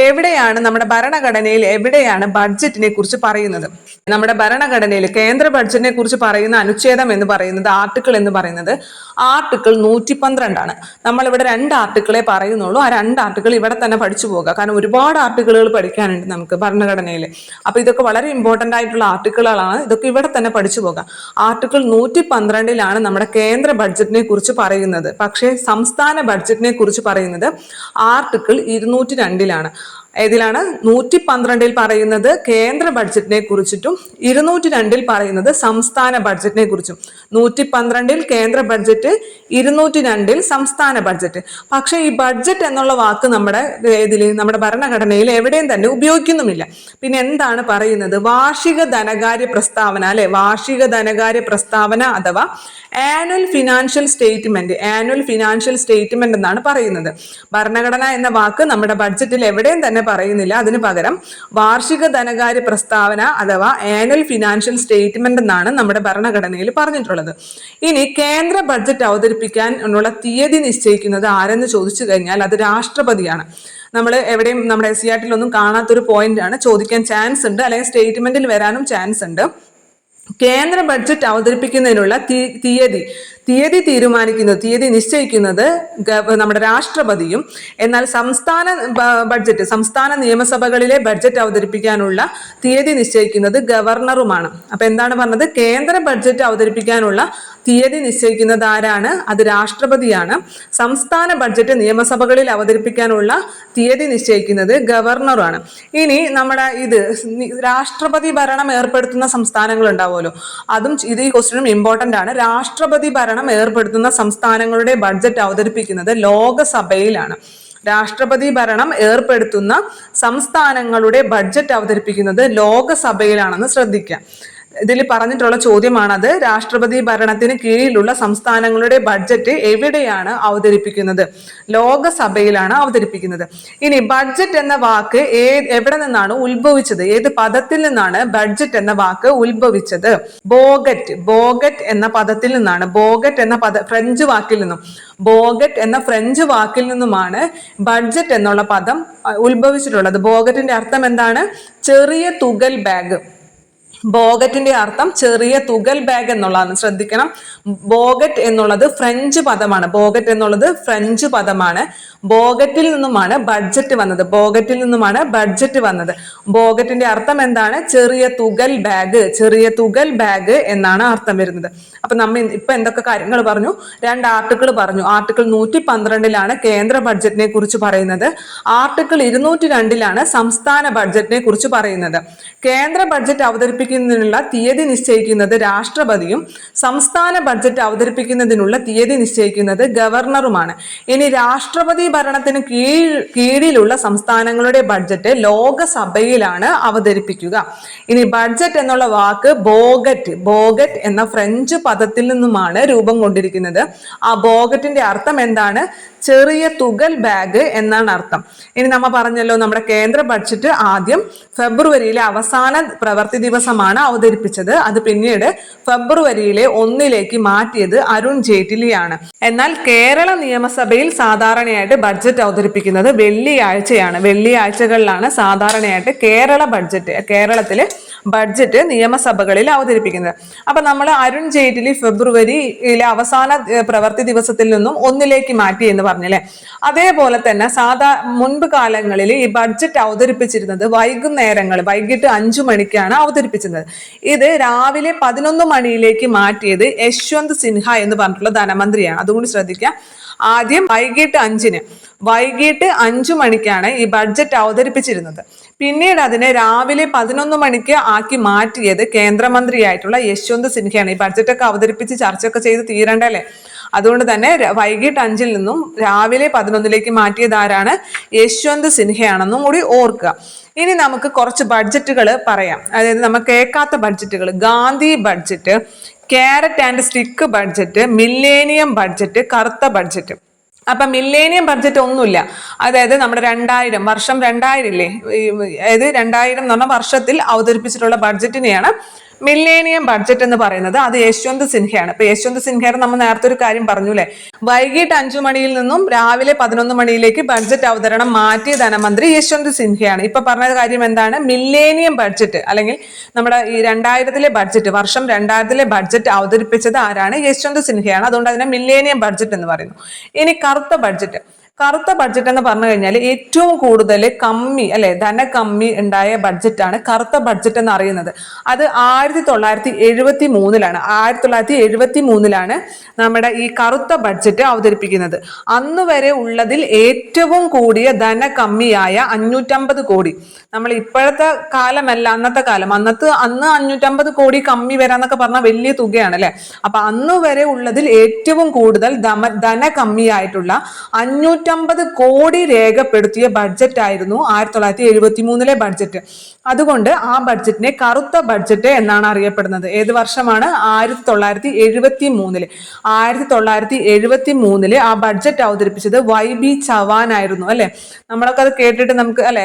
എവിടെയാണ് നമ്മുടെ ഭരണഘടനയിൽ എവിടെയാണ് ബഡ്ജറ്റിനെ കുറിച്ച് പറയുന്നത്? നമ്മുടെ ഭരണഘടനയിൽ കേന്ദ്ര ബഡ്ജറ്റിനെ കുറിച്ച് പറയുന്ന അനുച്ഛേദം എന്ന് പറയുന്നത്, ആർട്ടിക്കിൾ എന്ന് പറയുന്നത് ആർട്ടിക്കിൾ 112 ആണ്. നമ്മളിവിടെ 2 ആർട്ടിക്കിളെ പറയുന്നുള്ളൂ. ആ 2 ആർട്ടിക്കിൾ ഇവിടെ തന്നെ പഠിച്ചു പോകുക. കാരണം ഒരുപാട് ആർട്ടിക്കിളുകൾ പഠിക്കാനുണ്ട് നമുക്ക് ഭരണഘടനയിൽ. അപ്പൊ ഇതൊക്കെ വളരെ ഇമ്പോർട്ടന്റ് ആയിട്ടുള്ള ആർട്ടിക്കിളുകളാണ്. ഇതൊക്കെ ഇവിടെ തന്നെ പഠിച്ചു പോകാം. ആർട്ടിക്കിൾ 112 നമ്മുടെ കേന്ദ്ര ബഡ്ജറ്റിനെ കുറിച്ച് പറയുന്നത്. പക്ഷേ സംസ്ഥാന ബഡ്ജറ്റിനെ കുറിച്ച് പറയുന്നത് ആർട്ടിക്കിൾ 202 ഏതിലാണ്? 112 പറയുന്നത് കേന്ദ്ര ബഡ്ജറ്റിനെ കുറിച്ചിട്ടും 202 പറയുന്നത് സംസ്ഥാന ബഡ്ജറ്റിനെ കുറിച്ചും. 112 കേന്ദ്ര ബഡ്ജറ്റ്, 202 സംസ്ഥാന ബഡ്ജറ്റ്. പക്ഷെ ഈ ബഡ്ജറ്റ് എന്നുള്ള വാക്ക് നമ്മുടെ ഭരണഘടനയിൽ എവിടെയും തന്നെ ഉപയോഗിക്കുന്നുമില്ല. പിന്നെ എന്താണ് പറയുന്നത്? വാർഷിക ധനകാര്യ പ്രസ്താവന അല്ലെ? വാർഷിക ധനകാര്യ പ്രസ്താവന അഥവാ ആനുവൽ ഫിനാൻഷ്യൽ സ്റ്റേറ്റ്മെന്റ് എന്നാണ് പറയുന്നത്. ഭരണഘടന എന്ന വാക്ക് നമ്മുടെ ബഡ്ജറ്റിൽ എവിടെയും തന്നെ പറയുന്നില്ല. അതിന് പകരം വാർഷിക ധനകാര്യ പ്രസ്താവന അഥവാ ആനുവൽ ഫിനാൻഷ്യൽ സ്റ്റേറ്റ്മെന്റ് എന്നാണ് നമ്മുടെ ഭരണഘടനയിൽ പറഞ്ഞിട്ടുള്ളത്. ഇനി കേന്ദ്ര ബഡ്ജറ്റ് അവതരിപ്പിക്കാൻ ഉള്ള തീയതി നിശ്ചയിക്കുന്നത് ആരെന്ന് ചോദിച്ചു കഴിഞ്ഞാൽ അത് രാഷ്ട്രപതിയാണ്. നമ്മൾ എവിടെയും നമ്മുടെ SCERT ഒന്നും കാണാത്തൊരു പോയിന്റ് ആണ്, ചോദിക്കാൻ ചാൻസ് ഉണ്ട്, അല്ലെങ്കിൽ സ്റ്റേറ്റ്മെന്റിൽ വരാനും ചാൻസ് ഉണ്ട്. കേന്ദ്ര ബഡ്ജറ്റ് അവതരിപ്പിക്കുന്നതിനുള്ള തീയതി നിശ്ചയിക്കുന്നത് നമ്മുടെ രാഷ്ട്രപതിയും. എന്നാൽ സംസ്ഥാന നിയമസഭകളിലെ ബഡ്ജറ്റ് അവതരിപ്പിക്കാനുള്ള തീയതി നിശ്ചയിക്കുന്നത് ഗവർണറുമാണ്. അപ്പൊ എന്താണ് പറഞ്ഞത്? കേന്ദ്ര ബഡ്ജറ്റ് അവതരിപ്പിക്കാനുള്ള തീയതി നിശ്ചയിക്കുന്നത് ആരാണ്? അത് രാഷ്ട്രപതിയാണ്. സംസ്ഥാന ബഡ്ജറ്റ് നിയമസഭകളിൽ അവതരിപ്പിക്കാനുള്ള തീയതി നിശ്ചയിക്കുന്നത് ഗവർണറാണ്. ഇനി നമ്മുടെ രാഷ്ട്രപതി ഭരണം ഏർപ്പെടുത്തുന്ന സംസ്ഥാനങ്ങൾ ഉണ്ടാവുമല്ലോ, അതും ഇത് ഈ ക്വസ്റ്റ്യനും ഇമ്പോർട്ടന്റ് ആണ്. രാഷ്ട്രപതി ഭരണം ഏർപ്പെടുത്തുന്ന സംസ്ഥാനങ്ങളുടെ ബഡ്ജറ്റ് അവതരിപ്പിക്കുന്നത് ലോകസഭയിലാണ്. രാഷ്ട്രപതി ഭരണം ഏർപ്പെടുത്തുന്ന സംസ്ഥാനങ്ങളുടെ ബഡ്ജറ്റ് അവതരിപ്പിക്കുന്നത് ലോകസഭയിലാണെന്ന് ശ്രദ്ധിക്കുക. ഇതിൽ പറഞ്ഞിട്ടുള്ള ചോദ്യമാണത്. രാഷ്ട്രപതി ഭരണത്തിന് കീഴിലുള്ള സംസ്ഥാനങ്ങളുടെ ബഡ്ജറ്റ് എവിടെയാണ് അവതരിപ്പിക്കുന്നത്? ലോകസഭയിലാണ് അവതരിപ്പിക്കുന്നത്. ഇനി ബഡ്ജറ്റ് എന്ന വാക്ക് എവിടെ നിന്നാണ് ഉത്ഭവിച്ചത്? ഏത് പദത്തിൽ നിന്നാണ് ബഡ്ജറ്റ് എന്ന വാക്ക് ഉത്ഭവിച്ചത്? ബോഗറ്റ് എന്ന പദത്തിൽ നിന്നാണ്. ബോഗറ്റ് എന്ന ഫ്രഞ്ച് വാക്കിൽ നിന്നും ബോഗറ്റ് എന്ന ഫ്രഞ്ച് വാക്കിൽ നിന്നുമാണ് ബഡ്ജറ്റ് എന്നുള്ള പദം ഉത്ഭവിച്ചിട്ടുള്ളത്. ബോഗറ്റിന്റെ അർത്ഥം എന്താണ്? ചെറിയ തുകൽ ബാഗ്. ബോഗറ്റിന്റെ അർത്ഥം ചെറിയ തുകൽ ബാഗ് എന്നുള്ളതാണ്. ശ്രദ്ധിക്കണം, ബോഗറ്റ് എന്നുള്ളത് ഫ്രഞ്ച് പദമാണ്. ബോഗറ്റ് എന്നുള്ളത് ഫ്രഞ്ച് പദമാണ്. ബോഗറ്റിൽ നിന്നുമാണ് ബഡ്ജറ്റ് വന്നത്. ബോഗറ്റിൽ നിന്നുമാണ് ബഡ്ജറ്റ് വന്നത്. ബോഗറ്റിന്റെ അർത്ഥം എന്താണ്? ചെറിയ തുകൽ ബാഗ്. ചെറിയ തുകൽ ബാഗ് എന്നാണ് അർത്ഥം വരുന്നത്. അപ്പൊ നമ്മൾ ഇപ്പൊ എന്തൊക്കെ കാര്യങ്ങൾ പറഞ്ഞു? 2 ആർട്ടിക്കിൾ പറഞ്ഞു. ആർട്ടിക്കിൾ 112 കേന്ദ്ര ബഡ്ജറ്റിനെ കുറിച്ച് പറയുന്നത്. ആർട്ടിക്കിൾ 202 സംസ്ഥാന ബഡ്ജറ്റിനെ കുറിച്ച് പറയുന്നത്. കേന്ദ്ര ബഡ്ജറ്റ് അവതരിപ്പിക്കുന്നതിനുള്ള തീയതി നിശ്ചയിക്കുന്നത് രാഷ്ട്രപതിയും സംസ്ഥാന ബഡ്ജറ്റ് അവതരിപ്പിക്കുന്നതിനുള്ള തീയതി നിശ്ചയിക്കുന്നത് ഗവർണറുമാണ്. ഇനി രാഷ്ട്രപതി ഭരണത്തിന് കീഴിലുള്ള സംസ്ഥാനങ്ങളുടെ ബഡ്ജറ്റ് ലോകസഭയിലാണ് അവതരിപ്പിക്കുക. ഇനി ബഡ്ജറ്റ് എന്നുള്ള വാക്ക് ബോഗറ്റ് എന്ന ഫ്രഞ്ച് പദത്തിൽ നിന്നുമാണ് രൂപം കൊണ്ടിരിക്കുന്നത്. ആ ബോഗറ്റിന്റെ അർത്ഥം എന്താണ്? ചെറിയ തുകൽ ബാഗ് എന്നാണ് അർത്ഥം. ഇനി നമ്മൾ പറഞ്ഞല്ലോ, നമ്മുടെ കേന്ദ്ര ബഡ്ജറ്റ് ആദ്യം ഫെബ്രുവരിയിലെ അവസാന പ്രവൃത്തി ദിവസമാണ് അവതരിപ്പിച്ചത്. അത് പിന്നീട് ഫെബ്രുവരിയിലെ 1 മാറ്റിയത് അരുൺ ജെയ്റ്റ്ലിയാണ്. എന്നാൽ കേരള നിയമസഭയിൽ സാധാരണയായിട്ട് ബഡ്ജറ്റ് അവതരിപ്പിക്കുന്നത് വെള്ളിയാഴ്ചയാണ്. വെള്ളിയാഴ്ചകളിലാണ് സാധാരണയായിട്ട് കേരളത്തിലെ ബഡ്ജറ്റ് നിയമസഭകളിൽ അവതരിപ്പിക്കുന്നത്. അപ്പൊ നമ്മൾ അരുൺ ജെയ്റ്റ്ലി ഫെബ്രുവരിയിലെ അവസാന പ്രവൃത്തി ദിവസത്തിൽ നിന്നും 1 മാറ്റി എന്ന് പറഞ്ഞല്ലേ. അതേപോലെ തന്നെ മുൻപ് കാലങ്ങളിൽ ഈ ബഡ്ജറ്റ് അവതരിപ്പിച്ചിരുന്നത് വൈകിട്ട് 5 മണിക്കാണ് അവതരിപ്പിച്ചിരുന്നത്. ഇത് രാവിലെ 11 മണിയിലേക്ക് മാറ്റിയത് യശ്വന്ത് സിൻഹ എന്ന് പറഞ്ഞിട്ടുള്ള ധനമന്ത്രിയാണ്. അതുകൊണ്ട് ശ്രദ്ധിക്കുക, ആദ്യം വൈകിട്ട് 5 മണിക്കാണ് ഈ ബഡ്ജറ്റ് അവതരിപ്പിച്ചിരുന്നത്. പിന്നീട് അതിനെ രാവിലെ 11 മണിക്ക് ആക്കി മാറ്റിയത് കേന്ദ്രമന്ത്രിയായിട്ടുള്ള യശ്വന്ത് സിൻഹയാണ്. ഈ ബഡ്ജറ്റൊക്കെ അവതരിപ്പിച്ച് ചർച്ചയൊക്കെ ചെയ്ത് തീരണ്ടല്ലേ. അതുകൊണ്ട് തന്നെ വൈകിട്ട് 5 നിന്നും രാവിലെ 11 മാറ്റിയത് ആരാണ്? യശ്വന്ത് സിൻഹയാണെന്നും കൂടി ഓർക്കുക. ഇനി നമുക്ക് കുറച്ച് ബഡ്ജറ്റുകൾ പറയാം. അതായത് നമ്മൾ കേൾക്കാത്ത ബഡ്ജറ്റുകൾ: Gandhi budget, carrot and stick budget, millennium budget, കറുത്ത ബഡ്ജറ്റ്. അപ്പൊ മില്ലേനിയം ബഡ്ജറ്റ് ഒന്നുമില്ല. അതായത് നമ്മുടെ 2000 വർഷം 2000 ഇല്ലേ, അതായത് 2000 എന്ന് പറഞ്ഞ വർഷത്തിൽ അവതരിപ്പിച്ചിട്ടുള്ള ബഡ്ജറ്റിനെയാണ് മില്ലേനിയം ബഡ്ജറ്റ് എന്ന് പറയുന്നത്. അത് യശ്വന്ത് സിൻഹയാണ്. ഇപ്പൊ യശ്വന്ത് സിൻഹയുടെ നമ്മൾ നേരത്തെ ഒരു കാര്യം പറഞ്ഞു അല്ലെ, വൈകിട്ട് 5 മണിയിൽ നിന്നും രാവിലെ 11 മണിയിലേക്ക് ബഡ്ജറ്റ് അവതരണം മാറ്റിയ ധനമന്ത്രി യശ്വന്ത് സിൻഹയാണ്. ഇപ്പൊ പറഞ്ഞ കാര്യം എന്താണ്? മില്ലേനിയം ബഡ്ജറ്റ് അല്ലെങ്കിൽ നമ്മുടെ ഈ 2000 ബഡ്ജറ്റ്, വർഷം 2000 ബഡ്ജറ്റ് അവതരിപ്പിച്ചത് ആരാണ്? യശ്വന്ത് സിൻഹയാണ്. അതുകൊണ്ട് അതിനെ മില്ലേനിയം ബഡ്ജറ്റ് എന്ന് പറയുന്നു. ഇനി കറുത്ത ബഡ്ജറ്റ് എന്ന് പറഞ്ഞു കഴിഞ്ഞാൽ ഏറ്റവും കൂടുതൽ ധനക്കമ്മി ഉണ്ടായ ബഡ്ജറ്റാണ് കറുത്ത ബഡ്ജറ്റ് എന്ന് അറിയുന്നത്. അത് 1973 1973 നമ്മുടെ ഈ കറുത്ത ബഡ്ജറ്റ് അവതരിപ്പിക്കുന്നത്. അന്ന് വരെ ഉള്ളതിൽ ഏറ്റവും കൂടിയ ധനക്കമ്മിയായ 550 കോടി. നമ്മൾ ഇപ്പോഴത്തെ കാലമല്ല, അന്നത്തെ കാലം. അന്ന് 550 കോടി കമ്മി വരാന്നൊക്കെ പറഞ്ഞാൽ വലിയ തുകയാണ് അല്ലെ. അപ്പൊ അന്ന് വരെ ഉള്ളതിൽ ഏറ്റവും കൂടുതൽ ധനക്കമ്മിയായിട്ടുള്ള 550 കോടി രേഖപ്പെടുത്തിയ ബഡ്ജറ്റ് ആയിരുന്നു 1973 ബഡ്ജറ്റ്. അതുകൊണ്ട് ആ ബഡ്ജറ്റിനെ കറുത്ത ബഡ്ജറ്റ് എന്നാണ് അറിയപ്പെടുന്നത്. ഏത് വർഷമാണ്? 1973. 1973 ആ ബഡ്ജറ്റ് അവതരിപ്പിച്ചത് YB ചവാൻ ആയിരുന്നു അല്ലെ. നമ്മളൊക്കെ അത് കേട്ടിട്ട് നമുക്ക് അല്ലെ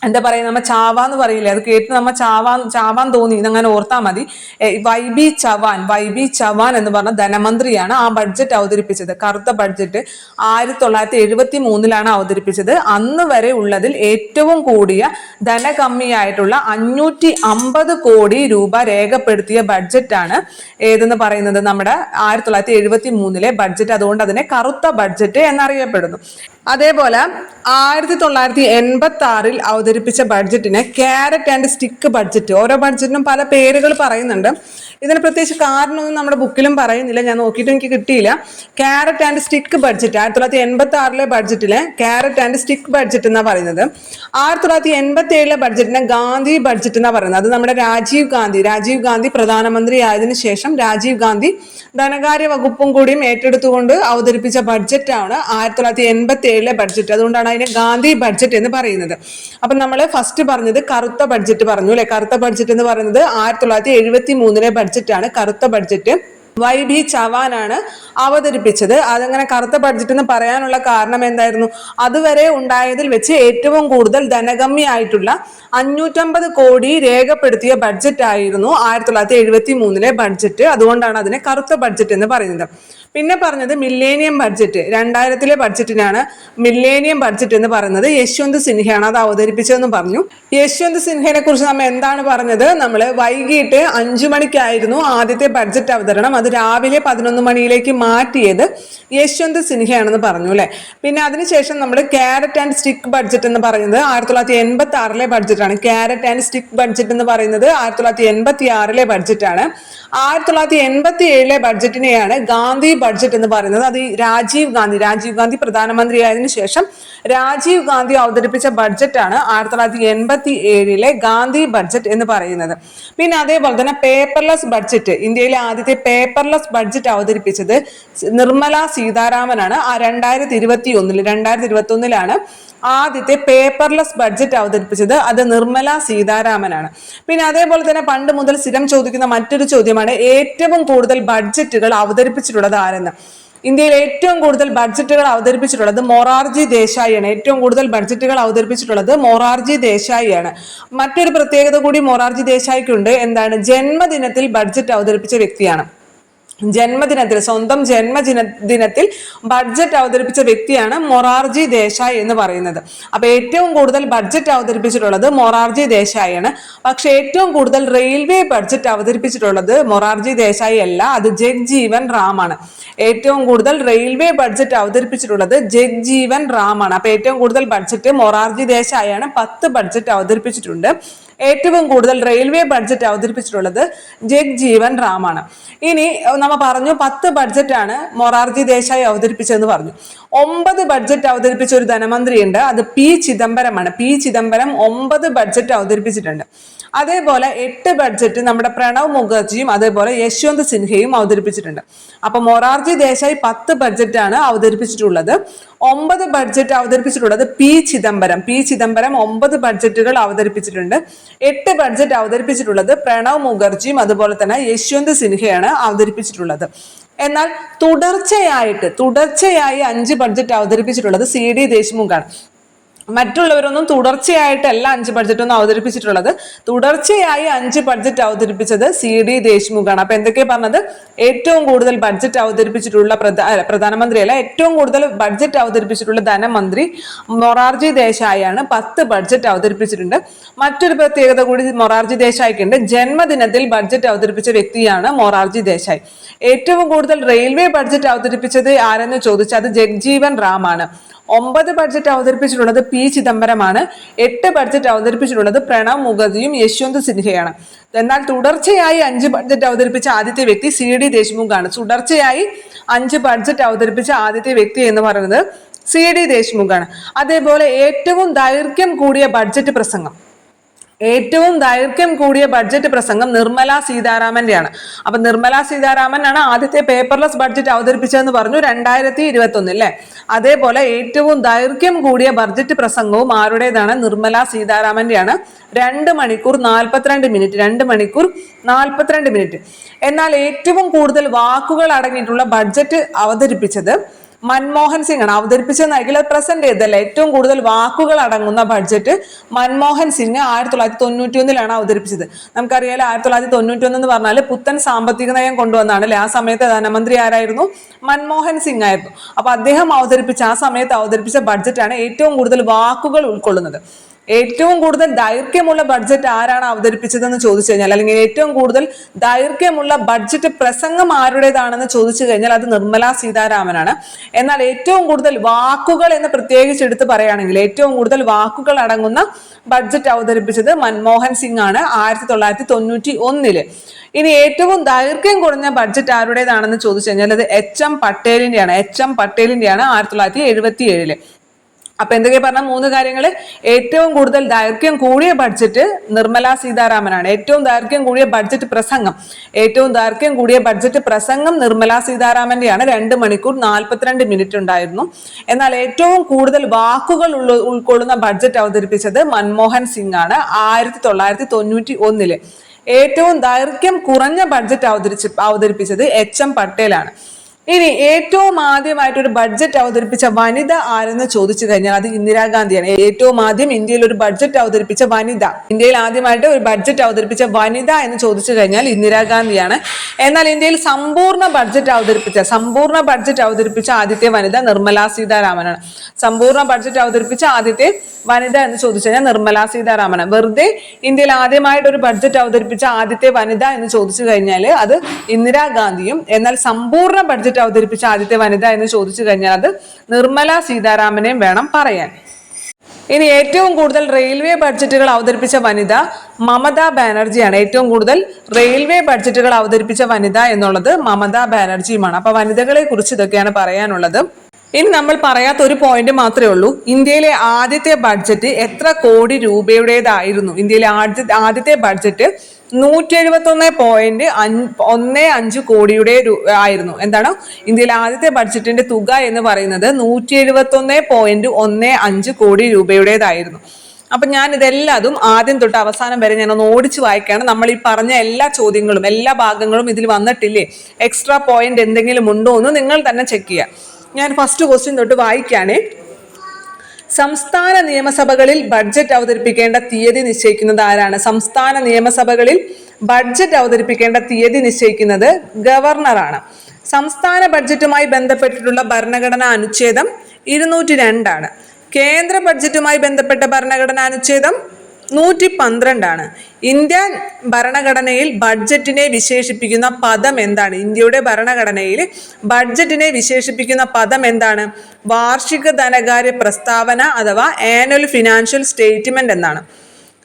എന്താ പറയുക, നമ്മ ചാവാന്ന് പറയില്ലേ, അത് കേട്ട് നമ്മ ചാവാൻ തോന്നി, ഇതങ്ങനെ ഓർത്താൽ മതി. YB ചവാൻ എന്ന് പറഞ്ഞ ധനമന്ത്രിയാണ് ആ ബഡ്ജറ്റ് അവതരിപ്പിച്ചത്. കറുത്ത ബഡ്ജറ്റ് 1973 അവതരിപ്പിച്ചത്. അന്ന് വരെ ഉള്ളതിൽ ഏറ്റവും കൂടിയ ധനകമ്മിയായിട്ടുള്ള 550 കോടി രൂപ രേഖപ്പെടുത്തിയ ബഡ്ജറ്റാണ് ഏതെന്ന് പറയുന്നത് നമ്മുടെ 1973 ബഡ്ജറ്റ്. അതുകൊണ്ട് അതിനെ കറുത്ത ബഡ്ജറ്റ് എന്നറിയപ്പെടുന്നു. അതേപോലെ 1986 അവതരിപ്പിച്ച ബഡ്ജറ്റിനെ ക്യാരറ്റ് ആൻഡ് സ്റ്റിക്ക് ബഡ്ജറ്റ്. ഓരോ ബഡ്ജറ്റിനും പല പേരുകൾ പറയുന്നുണ്ട്. ഇതിന് പ്രത്യേകിച്ച് കാരണമൊന്നും നമ്മുടെ ബുക്കിലും പറയുന്നില്ല, ഞാൻ നോക്കിയിട്ട് എനിക്ക് കിട്ടിയില്ല. ക്യാരറ്റ് ആൻഡ് സ്റ്റിക്ക് ബഡ്ജറ്റ് 1986 ബഡ്ജറ്റിലെ ക്യാരറ്റ് ആൻഡ് സ്റ്റിക്ക് ബഡ്ജറ്റ് എന്നാ പറയുന്നത്. 1987 ബഡ്ജറ്റിനെ ഗാന്ധി ബഡ്ജറ്റ് എന്നാ പറയുന്നത്. അത് നമ്മുടെ രാജീവ് ഗാന്ധി പ്രധാനമന്ത്രി ആയതിനു ശേഷം രാജീവ് ഗാന്ധി ധനകാര്യ വകുപ്പും കൂടിയും ഏറ്റെടുത്തുകൊണ്ട് അവതരിപ്പിച്ച ബഡ്ജറ്റാണ് 1987 ബഡ്ജറ്റ്. അതുകൊണ്ടാണ് അതിനെ ഗാന്ധി ബഡ്ജറ്റ് എന്ന് പറയുന്നത്. അപ്പൊ നമ്മൾ ഫസ്റ്റ് പറഞ്ഞത് കറുത്ത ബഡ്ജറ്റ് പറഞ്ഞു അല്ലെ. കറുത്ത ബഡ്ജറ്റ് എന്ന് പറയുന്നത് 1973 ബഡ്ജറ്റാണ്. കറുത്ത ബഡ്ജറ്റ് YB ചവാനാണ് അവതരിപ്പിച്ചത്. അതങ്ങനെ കറുത്ത ബഡ്ജറ്റ് എന്ന് പറയാനുള്ള കാരണം എന്തായിരുന്നു? അതുവരെ ഉണ്ടായതിൽ വെച്ച് ഏറ്റവും കൂടുതൽ ധനഗമ്യായിട്ടുള്ള 550 കോടി രേഖപ്പെടുത്തിയ ബഡ്ജറ്റ് ആയിരുന്നു 1973 ബഡ്ജറ്റ്. അതുകൊണ്ടാണ് അതിനെ കറുത്ത ബഡ്ജറ്റ് എന്ന് പറയുന്നത്. പിന്നെ പറഞ്ഞത് മില്ലേനിയം ബഡ്ജറ്റ്, 2000 ബഡ്ജറ്റിനാണ് മില്ലേനിയം ബഡ്ജറ്റ് എന്ന് പറയുന്നത്. യശ്വന്ത് സിൻഹയാണ് അത് അവതരിപ്പിച്ചതെന്ന് പറഞ്ഞു. യശ്വന്ത് സിൻഹയെ കുറിച്ച് നമ്മൾ എന്താണ് പറഞ്ഞത്? നമ്മൾ വൈകിട്ട് 5 മണിക്കായിരുന്നു ആദ്യത്തെ ബഡ്ജറ്റ് അവതരണം. അത് രാവിലെ 11 മണിയിലേക്ക് മാറ്റിയത് യശ്വന്ത് സിൻഹയാണെന്ന് പറഞ്ഞു അല്ലെ. പിന്നെ അതിനുശേഷം നമ്മൾ ക്യാരറ്റ് ആൻഡ് സ്റ്റിക്ക് ബഡ്ജറ്റ് എന്ന് പറയുന്നത് 1986 ബഡ്ജറ്റാണ്. ക്യാരറ്റ് ആൻഡ് സ്റ്റിക്ക് ബഡ്ജറ്റ് എന്ന് പറയുന്നത് 1986 ബഡ്ജറ്റാണ്. 1987 ബഡ്ജറ്റിനെയാണ് ഗാന്ധി ബഡ്ജറ്റ് എന്ന് പറയുന്നത്. അത് രാജീവ് ഗാന്ധി പ്രധാനമന്ത്രിയായതിനു ശേഷം രാജീവ് ഗാന്ധി അവതരിപ്പിച്ച ബഡ്ജറ്റാണ് 1987 ഗാന്ധി ബഡ്ജറ്റ് എന്ന് പറയുന്നത്. പിന്നെ അതേപോലെ തന്നെ പേപ്പർലെസ് ബഡ്ജറ്റ്, ഇന്ത്യയിലെ ആദ്യത്തെ പേപ്പർലെസ് ബഡ്ജറ്റ് അവതരിപ്പിച്ചത് നിർമ്മല സീതാരാമനാണ്. 2021 ആദ്യത്തെ പേപ്പർലെസ് ബഡ്ജറ്റ് അവതരിപ്പിച്ചത് അത് നിർമ്മല സീതാരാമനാണ്. പിന്നെ അതേപോലെ തന്നെ പണ്ട് മുതൽ സ്ഥിരം ചോദിക്കുന്ന മറ്റൊരു ചോദ്യമാണ് ഏറ്റവും കൂടുതൽ ബഡ്ജറ്റുകൾ അവതരിപ്പിച്ചിട്ടുള്ളത് ആരെന്ന്. ഇന്ത്യയിൽ ഏറ്റവും കൂടുതൽ ബഡ്ജറ്റുകൾ അവതരിപ്പിച്ചിട്ടുള്ളത് മൊറാർജി ദേശായിയാണ്. ഏറ്റവും കൂടുതൽ ബഡ്ജറ്റുകൾ അവതരിപ്പിച്ചിട്ടുള്ളത് മൊറാർജി ദേശായിയാണ്. മറ്റൊരു പ്രത്യേകത കൂടി മൊറാർജി ദേശായിക്കുണ്ട്. എന്താണ്? ജന്മദിനത്തിൽ ബഡ്ജറ്റ് അവതരിപ്പിച്ച വ്യക്തിയാണ്. സ്വന്തം ജന്മദിനത്തിൽ ബഡ്ജറ്റ് അവതരിപ്പിച്ച വ്യക്തിയാണ് മൊറാർജി ദേശായി എന്ന് പറയുന്നത്. അപ്പൊ ഏറ്റവും കൂടുതൽ ബഡ്ജറ്റ് അവതരിപ്പിച്ചിട്ടുള്ളത് മൊറാർജി ദേശായിയാണ്. പക്ഷെ ഏറ്റവും കൂടുതൽ റെയിൽവേ ബഡ്ജറ്റ് അവതരിപ്പിച്ചിട്ടുള്ളത് മൊറാർജി ദേശായി അല്ല, അത് ജഗ്ജീവൻ റാമാണ്. ഏറ്റവും കൂടുതൽ റെയിൽവേ ബഡ്ജറ്റ് അവതരിപ്പിച്ചിട്ടുള്ളത് ജഗ്ജീവൻ റാമാണ്. അപ്പൊ ഏറ്റവും കൂടുതൽ ബഡ്ജറ്റ് മൊറാർജി ദേശായിയാണ്. 10 ബഡ്ജറ്റ് അവതരിപ്പിച്ചിട്ടുണ്ട്. ഏറ്റവും കൂടുതൽ റെയിൽവേ ബഡ്ജറ്റ് അവതരിപ്പിച്ചിട്ടുള്ളത് ജഗ്ജീവൻ റാമാണ്. ഇനി നമ്മൾ പറഞ്ഞു 10 ബഡ്ജറ്റാണ് മൊറാർജി ദേശായി അവതരിപ്പിച്ചതെന്ന് പറഞ്ഞു. 9 ബഡ്ജറ്റ് അവതരിപ്പിച്ച ഒരു ധനമന്ത്രിയുണ്ട്, അത് പി ചിദംബരമാണ്. പി ചിദംബരം 9 ബഡ്ജറ്റ് അവതരിപ്പിച്ചിട്ടുണ്ട്. അതേപോലെ 8 ബഡ്ജറ്റ് നമ്മുടെ പ്രണവ് മുഖർജിയും അതേപോലെ യശ്വന്ത് സിൻഹയും അവതരിപ്പിച്ചിട്ടുണ്ട്. അപ്പൊ മൊറാർജി ദേശായി 10 ബഡ്ജറ്റാണ് അവതരിപ്പിച്ചിട്ടുള്ളത്. 9 ബഡ്ജറ്റ് അവതരിപ്പിച്ചിട്ടുള്ളത് പി ചിദംബരം 9 ബഡ്ജറ്റുകൾ അവതരിപ്പിച്ചിട്ടുണ്ട്. 8 ബഡ്ജറ്റ് അവതരിപ്പിച്ചിട്ടുള്ളത് പ്രണവ് മുഖർജിയും അതുപോലെ തന്നെ യശ്വന്ത് സിൻഹയാണ് അവതരിപ്പിച്ചിട്ടുള്ളത്. എന്നാൽ തുടർച്ചയായി 5 ബഡ്ജറ്റ് അവതരിപ്പിച്ചിട്ടുള്ളത് CD ദേശ്മുഖാണ്. മറ്റുള്ളവരൊന്നും തുടർച്ചയായിട്ടല്ല 5 ബഡ്ജറ്റൊന്നും അവതരിപ്പിച്ചിട്ടുള്ളത്. തുടർച്ചയായി 5 ബഡ്ജറ്റ് അവതരിപ്പിച്ചത് CD ദേശ്മുഖാണ്. അപ്പൊ എന്തൊക്കെയാ പറഞ്ഞത്? ഏറ്റവും കൂടുതൽ ബഡ്ജറ്റ് അവതരിപ്പിച്ചിട്ടുള്ള പ്രധാനമന്ത്രിയല്ല, ഏറ്റവും കൂടുതൽ ബഡ്ജറ്റ് അവതരിപ്പിച്ചിട്ടുള്ള ധനമന്ത്രി മൊറാർജി ദേശായിയാണ്. 10 ബഡ്ജറ്റ് അവതരിപ്പിച്ചിട്ടുണ്ട്. മറ്റൊരു പ്രത്യേകത കൂടി മൊറാർജി ദേശായിക്കുണ്ട്. ജന്മദിനത്തിൽ ബഡ്ജറ്റ് അവതരിപ്പിച്ച വ്യക്തിയാണ് മൊറാർജി ദേശായി. ഏറ്റവും കൂടുതൽ റെയിൽവേ ബഡ്ജറ്റ് അവതരിപ്പിച്ചത് ആരെന്ന് ചോദിച്ചാൽ അത് ജഗ്ജീവൻ റാമാണ്. 9 ബഡ്ജറ്റ് അവതരിപ്പിച്ചിട്ടുള്ളത് പി ചിദംബരമാണ്. 8 ബഡ്ജറ്റ് അവതരിപ്പിച്ചിട്ടുള്ളത് പ്രണവ് മുഖർജിയും യശ്വന്ത് സിൻഹയാണ്. എന്നാൽ തുടർച്ചയായി 5 ബഡ്ജറ്റ് അവതരിപ്പിച്ച ആദ്യത്തെ വ്യക്തി CD ദേശ്മുഖാണ്. തുടർച്ചയായി 5 ബഡ്ജറ്റ് അവതരിപ്പിച്ച ആദ്യത്തെ വ്യക്തി എന്ന് പറയുന്നത് CD ദേശ്മുഖാണ്. അതേപോലെ ഏറ്റവും ദൈർഘ്യം കൂടിയ ബഡ്ജറ്റ് പ്രസംഗം നിർമ്മല സീതാരാമന്റെയാണ്. അപ്പൊ നിർമ്മല സീതാരാമൻ ആണ് ആദ്യത്തെ പേപ്പർലെസ് ബഡ്ജറ്റ് അവതരിപ്പിച്ചതെന്ന് പറഞ്ഞു 2021 അല്ലെ. അതേപോലെ ഏറ്റവും ദൈർഘ്യം കൂടിയ ബഡ്ജറ്റ് പ്രസംഗവും ആരുടേതാണ്? നിർമ്മല സീതാരാമന്റെയാണ്. 2 മണിക്കൂർ 42 മിനിറ്റ്. എന്നാൽ ഏറ്റവും കൂടുതൽ വാക്കുകൾ അടങ്ങിയിട്ടുള്ള ബഡ്ജറ്റ് അവതരിപ്പിച്ചത് മൻമോഹൻ സിംഗ് ആണ്. അവതരിപ്പിച്ചെന്നായിരിക്കും അത് പ്രസന്റ് ചെയ്തല്ല. ഏറ്റവും കൂടുതൽ വാക്കുകൾ അടങ്ങുന്ന ബഡ്ജറ്റ് മൻമോഹൻ സിംഗ് 1991 അവതരിപ്പിച്ചത്. നമുക്കറിയാലോ 1991 എന്ന് പറഞ്ഞാൽ പുത്തൻ സാമ്പത്തിക നയം കൊണ്ടുവന്നാണ് അല്ലെ. ആ സമയത്ത് ധനമന്ത്രി ആരായിരുന്നു? മൻമോഹൻ സിംഗ് ആയിരുന്നു. അപ്പൊ അദ്ദേഹം ആ സമയത്ത് അവതരിപ്പിച്ച ബഡ്ജറ്റാണ് ഏറ്റവും കൂടുതൽ വാക്കുകൾ ഉൾക്കൊള്ളുന്നത്. ഏറ്റവും കൂടുതൽ ദൈർഘ്യമുള്ള ബഡ്ജറ്റ് ആരാണ് അവതരിപ്പിച്ചതെന്ന് ചോദിച്ചു കഴിഞ്ഞാൽ, അല്ലെങ്കിൽ ഏറ്റവും കൂടുതൽ ദൈർഘ്യമുള്ള ബഡ്ജറ്റ് പ്രസംഗം ആരുടേതാണെന്ന് ചോദിച്ചു കഴിഞ്ഞാൽ അത് നിർമ്മലാ സീതാരാമനാണ്. എന്നാൽ ഏറ്റവും കൂടുതൽ വാക്കുകൾ എന്ന് പ്രത്യേകിച്ച് എടുത്ത് പറയുകയാണെങ്കിൽ ഏറ്റവും കൂടുതൽ വാക്കുകൾ അടങ്ങുന്ന ബഡ്ജറ്റ് അവതരിപ്പിച്ചത് മൻമോഹൻ സിംഗ് ആണ് 1991. ഇനി ഏറ്റവും ദൈർഘ്യം കുറഞ്ഞ ബഡ്ജറ്റ് ആരുടേതാണെന്ന് ചോദിച്ചു കഴിഞ്ഞാൽ അത് എച്ച്.എം. പട്ടേലിന്റെയാണ്. 1977. അപ്പൊ എന്തൊക്കെ പറഞ്ഞ 3 കാര്യങ്ങള്? ഏറ്റവും കൂടുതൽ ദൈർഘ്യം കൂടിയ ബഡ്ജറ്റ് നിർമ്മലാ സീതാരാമനാണ്. ഏറ്റവും ദൈർഘ്യം കൂടിയ ബഡ്ജറ്റ് പ്രസംഗം നിർമ്മലാ സീതാരാമന്റെയാണ്. 2 മണിക്കൂർ 42 മിനിറ്റ് ഉണ്ടായിരുന്നു. എന്നാൽ ഏറ്റവും കൂടുതൽ വാക്കുകൾ ഉൾക്കൊള്ളുന്ന ബഡ്ജറ്റ് അവതരിപ്പിച്ചത് മൻമോഹൻ സിംഗ് ആണ് 1991. ഏറ്റവും ദൈർഘ്യം കുറഞ്ഞ ബഡ്ജറ്റ് അവതരിപ്പിച്ചത് എച്ച്.എം. പട്ടേലാണ്. ഇനി ഏറ്റവും ആദ്യമായിട്ട് ഒരു ബഡ്ജറ്റ് അവതരിപ്പിച്ച വനിത ആരെന്ന് ചോദിച്ചു കഴിഞ്ഞാൽ അത് ഇന്ദിരാഗാന്ധിയാണ്. ഏറ്റവും ആദ്യം ഇന്ത്യയിൽ ഒരു ബഡ്ജറ്റ് അവതരിപ്പിച്ച വനിത, ഇന്ത്യയിൽ ആദ്യമായിട്ട് ഒരു ബഡ്ജറ്റ് അവതരിപ്പിച്ച വനിത എന്ന് ചോദിച്ചു കഴിഞ്ഞാൽ ഇന്ദിരാഗാന്ധിയാണ്. എന്നാൽ ഇന്ത്യയിൽ സമ്പൂർണ്ണ ബഡ്ജറ്റ് അവതരിപ്പിച്ച ആദ്യത്തെ വനിത നിർമ്മലാ സീതാരാമനാണ്. സമ്പൂർണ്ണ ബഡ്ജറ്റ് അവതരിപ്പിച്ച ആദ്യത്തെ വനിത എന്ന് ചോദിച്ചു കഴിഞ്ഞാൽ നിർമ്മലാ സീതാരാമൻ. വെറുതെ ഇന്ത്യയിൽ ആദ്യമായിട്ട് ഒരു ബഡ്ജറ്റ് അവതരിപ്പിച്ച ആദ്യത്തെ വനിത എന്ന് ചോദിച്ചു കഴിഞ്ഞാൽ അത് ഇന്ദിരാഗാന്ധിയും, എന്നാൽ സമ്പൂർണ്ണ ബഡ്ജറ്റ് അവതരിപ്പിച്ച ആദ്യത്തെ വനിത എന്ന് ചോദിച്ചു കഴിഞ്ഞാൽ അത് നിർമ്മലാ സീതാരാമനെയും വേണം പറയാൻ. ഇനി ഏറ്റവും കൂടുതൽ റെയിൽവേ ബഡ്ജറ്റുകൾ അവതരിപ്പിച്ച വനിത മമതാ ബാനർജിയാണ്. ഏറ്റവും കൂടുതൽ റെയിൽവേ ബഡ്ജറ്റുകൾ അവതരിപ്പിച്ച വനിത എന്നുള്ളത് മമതാ ബാനർജിയുമാണ്. അപ്പൊ വനിതകളെ കുറിച്ച് ഇതൊക്കെയാണ് പറയാനുള്ളത്. ഇനി നമ്മൾ പറയാത്ത ഒരു പോയിന്റ് മാത്രമേ ഉള്ളൂ. ഇന്ത്യയിലെ ആദ്യത്തെ ബഡ്ജറ്റ് എത്ര കോടി രൂപയുടേതായിരുന്നു? ഇന്ത്യയിലെ ആദ്യത്തെ ബഡ്ജറ്റ് 171.15 കോടിയുടെ ആയിരുന്നു. എന്താണ് ഇന്ത്യയിലെ ആദ്യത്തെ ബഡ്ജറ്റിന്റെ തുക എന്ന് പറയുന്നത്? 171.15 കോടി രൂപയുടേതായിരുന്നു. അപ്പൊ ഞാൻ ഇതെല്ലാതും ആദ്യം തൊട്ട് അവസാനം വരെ ഞാനൊന്ന് ഓടിച്ചു വായിക്കാണ്. നമ്മൾ ഈ പറഞ്ഞ എല്ലാ ചോദ്യങ്ങളും എല്ലാ ഭാഗങ്ങളും ഇതിൽ വന്നിട്ടില്ലേ, എക്സ്ട്രാ പോയിന്റ് എന്തെങ്കിലും ഉണ്ടോ എന്ന് നിങ്ങൾ തന്നെ ചെക്ക് ചെയ്യുക. ഞാൻ ഫസ്റ്റ് ക്വസ്റ്റ്യൻ തൊട്ട് വായിക്കാനേ. സംസ്ഥാന നിയമസഭകളിൽ ബഡ്ജറ്റ് അവതരിപ്പിക്കേണ്ട തീയതി നിശ്ചയിക്കുന്നത് ആരാണ്? സംസ്ഥാന നിയമസഭകളിൽ ബഡ്ജറ്റ് അവതരിപ്പിക്കേണ്ട തീയതി നിശ്ചയിക്കുന്നത് ഗവർണറാണ്. സംസ്ഥാന ബഡ്ജറ്റുമായി ബന്ധപ്പെട്ടിട്ടുള്ള ഭരണഘടനാ അനുച്ഛേദം 202 ആണ്. കേന്ദ്ര ബഡ്ജറ്റുമായി ബന്ധപ്പെട്ട ഭരണഘടനാ അനുച്ഛേദം 112 ആണ്. ഇന്ത്യൻ ഭരണഘടനയിൽ ബഡ്ജറ്റിനെ വിശേഷിപ്പിക്കുന്ന പദം എന്താണ്? ഇന്ത്യയുടെ ഭരണഘടനയിൽ ബഡ്ജറ്റിനെ വിശേഷിപ്പിക്കുന്ന പദം എന്താണ്? വാർഷിക ധനകാര്യ പ്രസ്താവന അഥവാ ആനുവൽ ഫിനാൻഷ്യൽ സ്റ്റേറ്റ്മെന്റ് എന്നാണ്.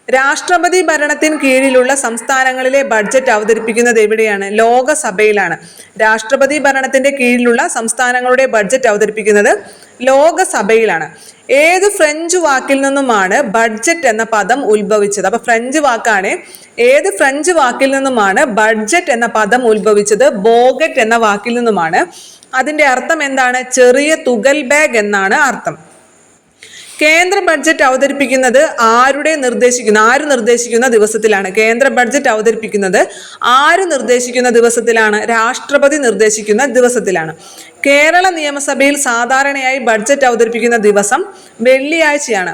രാഷ്ട്രപതി ഭരണത്തിന് കീഴിലുള്ള സംസ്ഥാനങ്ങളിലെ ബഡ്ജറ്റ് അവതരിപ്പിക്കുന്നത് എവിടെയാണ്? ലോകസഭയിലാണ്. രാഷ്ട്രപതി ഭരണത്തിന്റെ കീഴിലുള്ള സംസ്ഥാനങ്ങളുടെ ബഡ്ജറ്റ് അവതരിപ്പിക്കുന്നത് ലോകസഭയിലാണ്. ഏത് ഫ്രഞ്ച് വാക്കിൽ നിന്നുമാണ് ബഡ്ജറ്റ് എന്ന പദം ഉത്ഭവിച്ചത്? അപ്പൊ ഫ്രഞ്ച് വാക്കാണ്. ഏത് ഫ്രഞ്ച് വാക്കിൽ നിന്നുമാണ് ബഡ്ജറ്റ് എന്ന പദം ഉത്ഭവിച്ചത്? ബോഗറ്റ് എന്ന വാക്കിൽ നിന്നുമാണ്. അതിന്റെ അർത്ഥം എന്താണ്? ചെറിയ തുകൽ ബാഗ് എന്നാണ് അർത്ഥം. കേന്ദ്ര ബഡ്ജറ്റ് അവതരിപ്പിക്കുന്നത് ആര് നിർദ്ദേശിക്കുന്ന ദിവസത്തിലാണ്? കേന്ദ്ര ബഡ്ജറ്റ് അവതരിപ്പിക്കുന്നത് ആര് നിർദ്ദേശിക്കുന്ന ദിവസത്തിലാണ്? രാഷ്ട്രപതി നിർദ്ദേശിക്കുന്ന ദിവസത്തിലാണ്. കേരള നിയമസഭയിൽ സാധാരണയായി ബഡ്ജറ്റ് അവതരിപ്പിക്കുന്ന ദിവസം വെള്ളിയാഴ്ചയാണ്.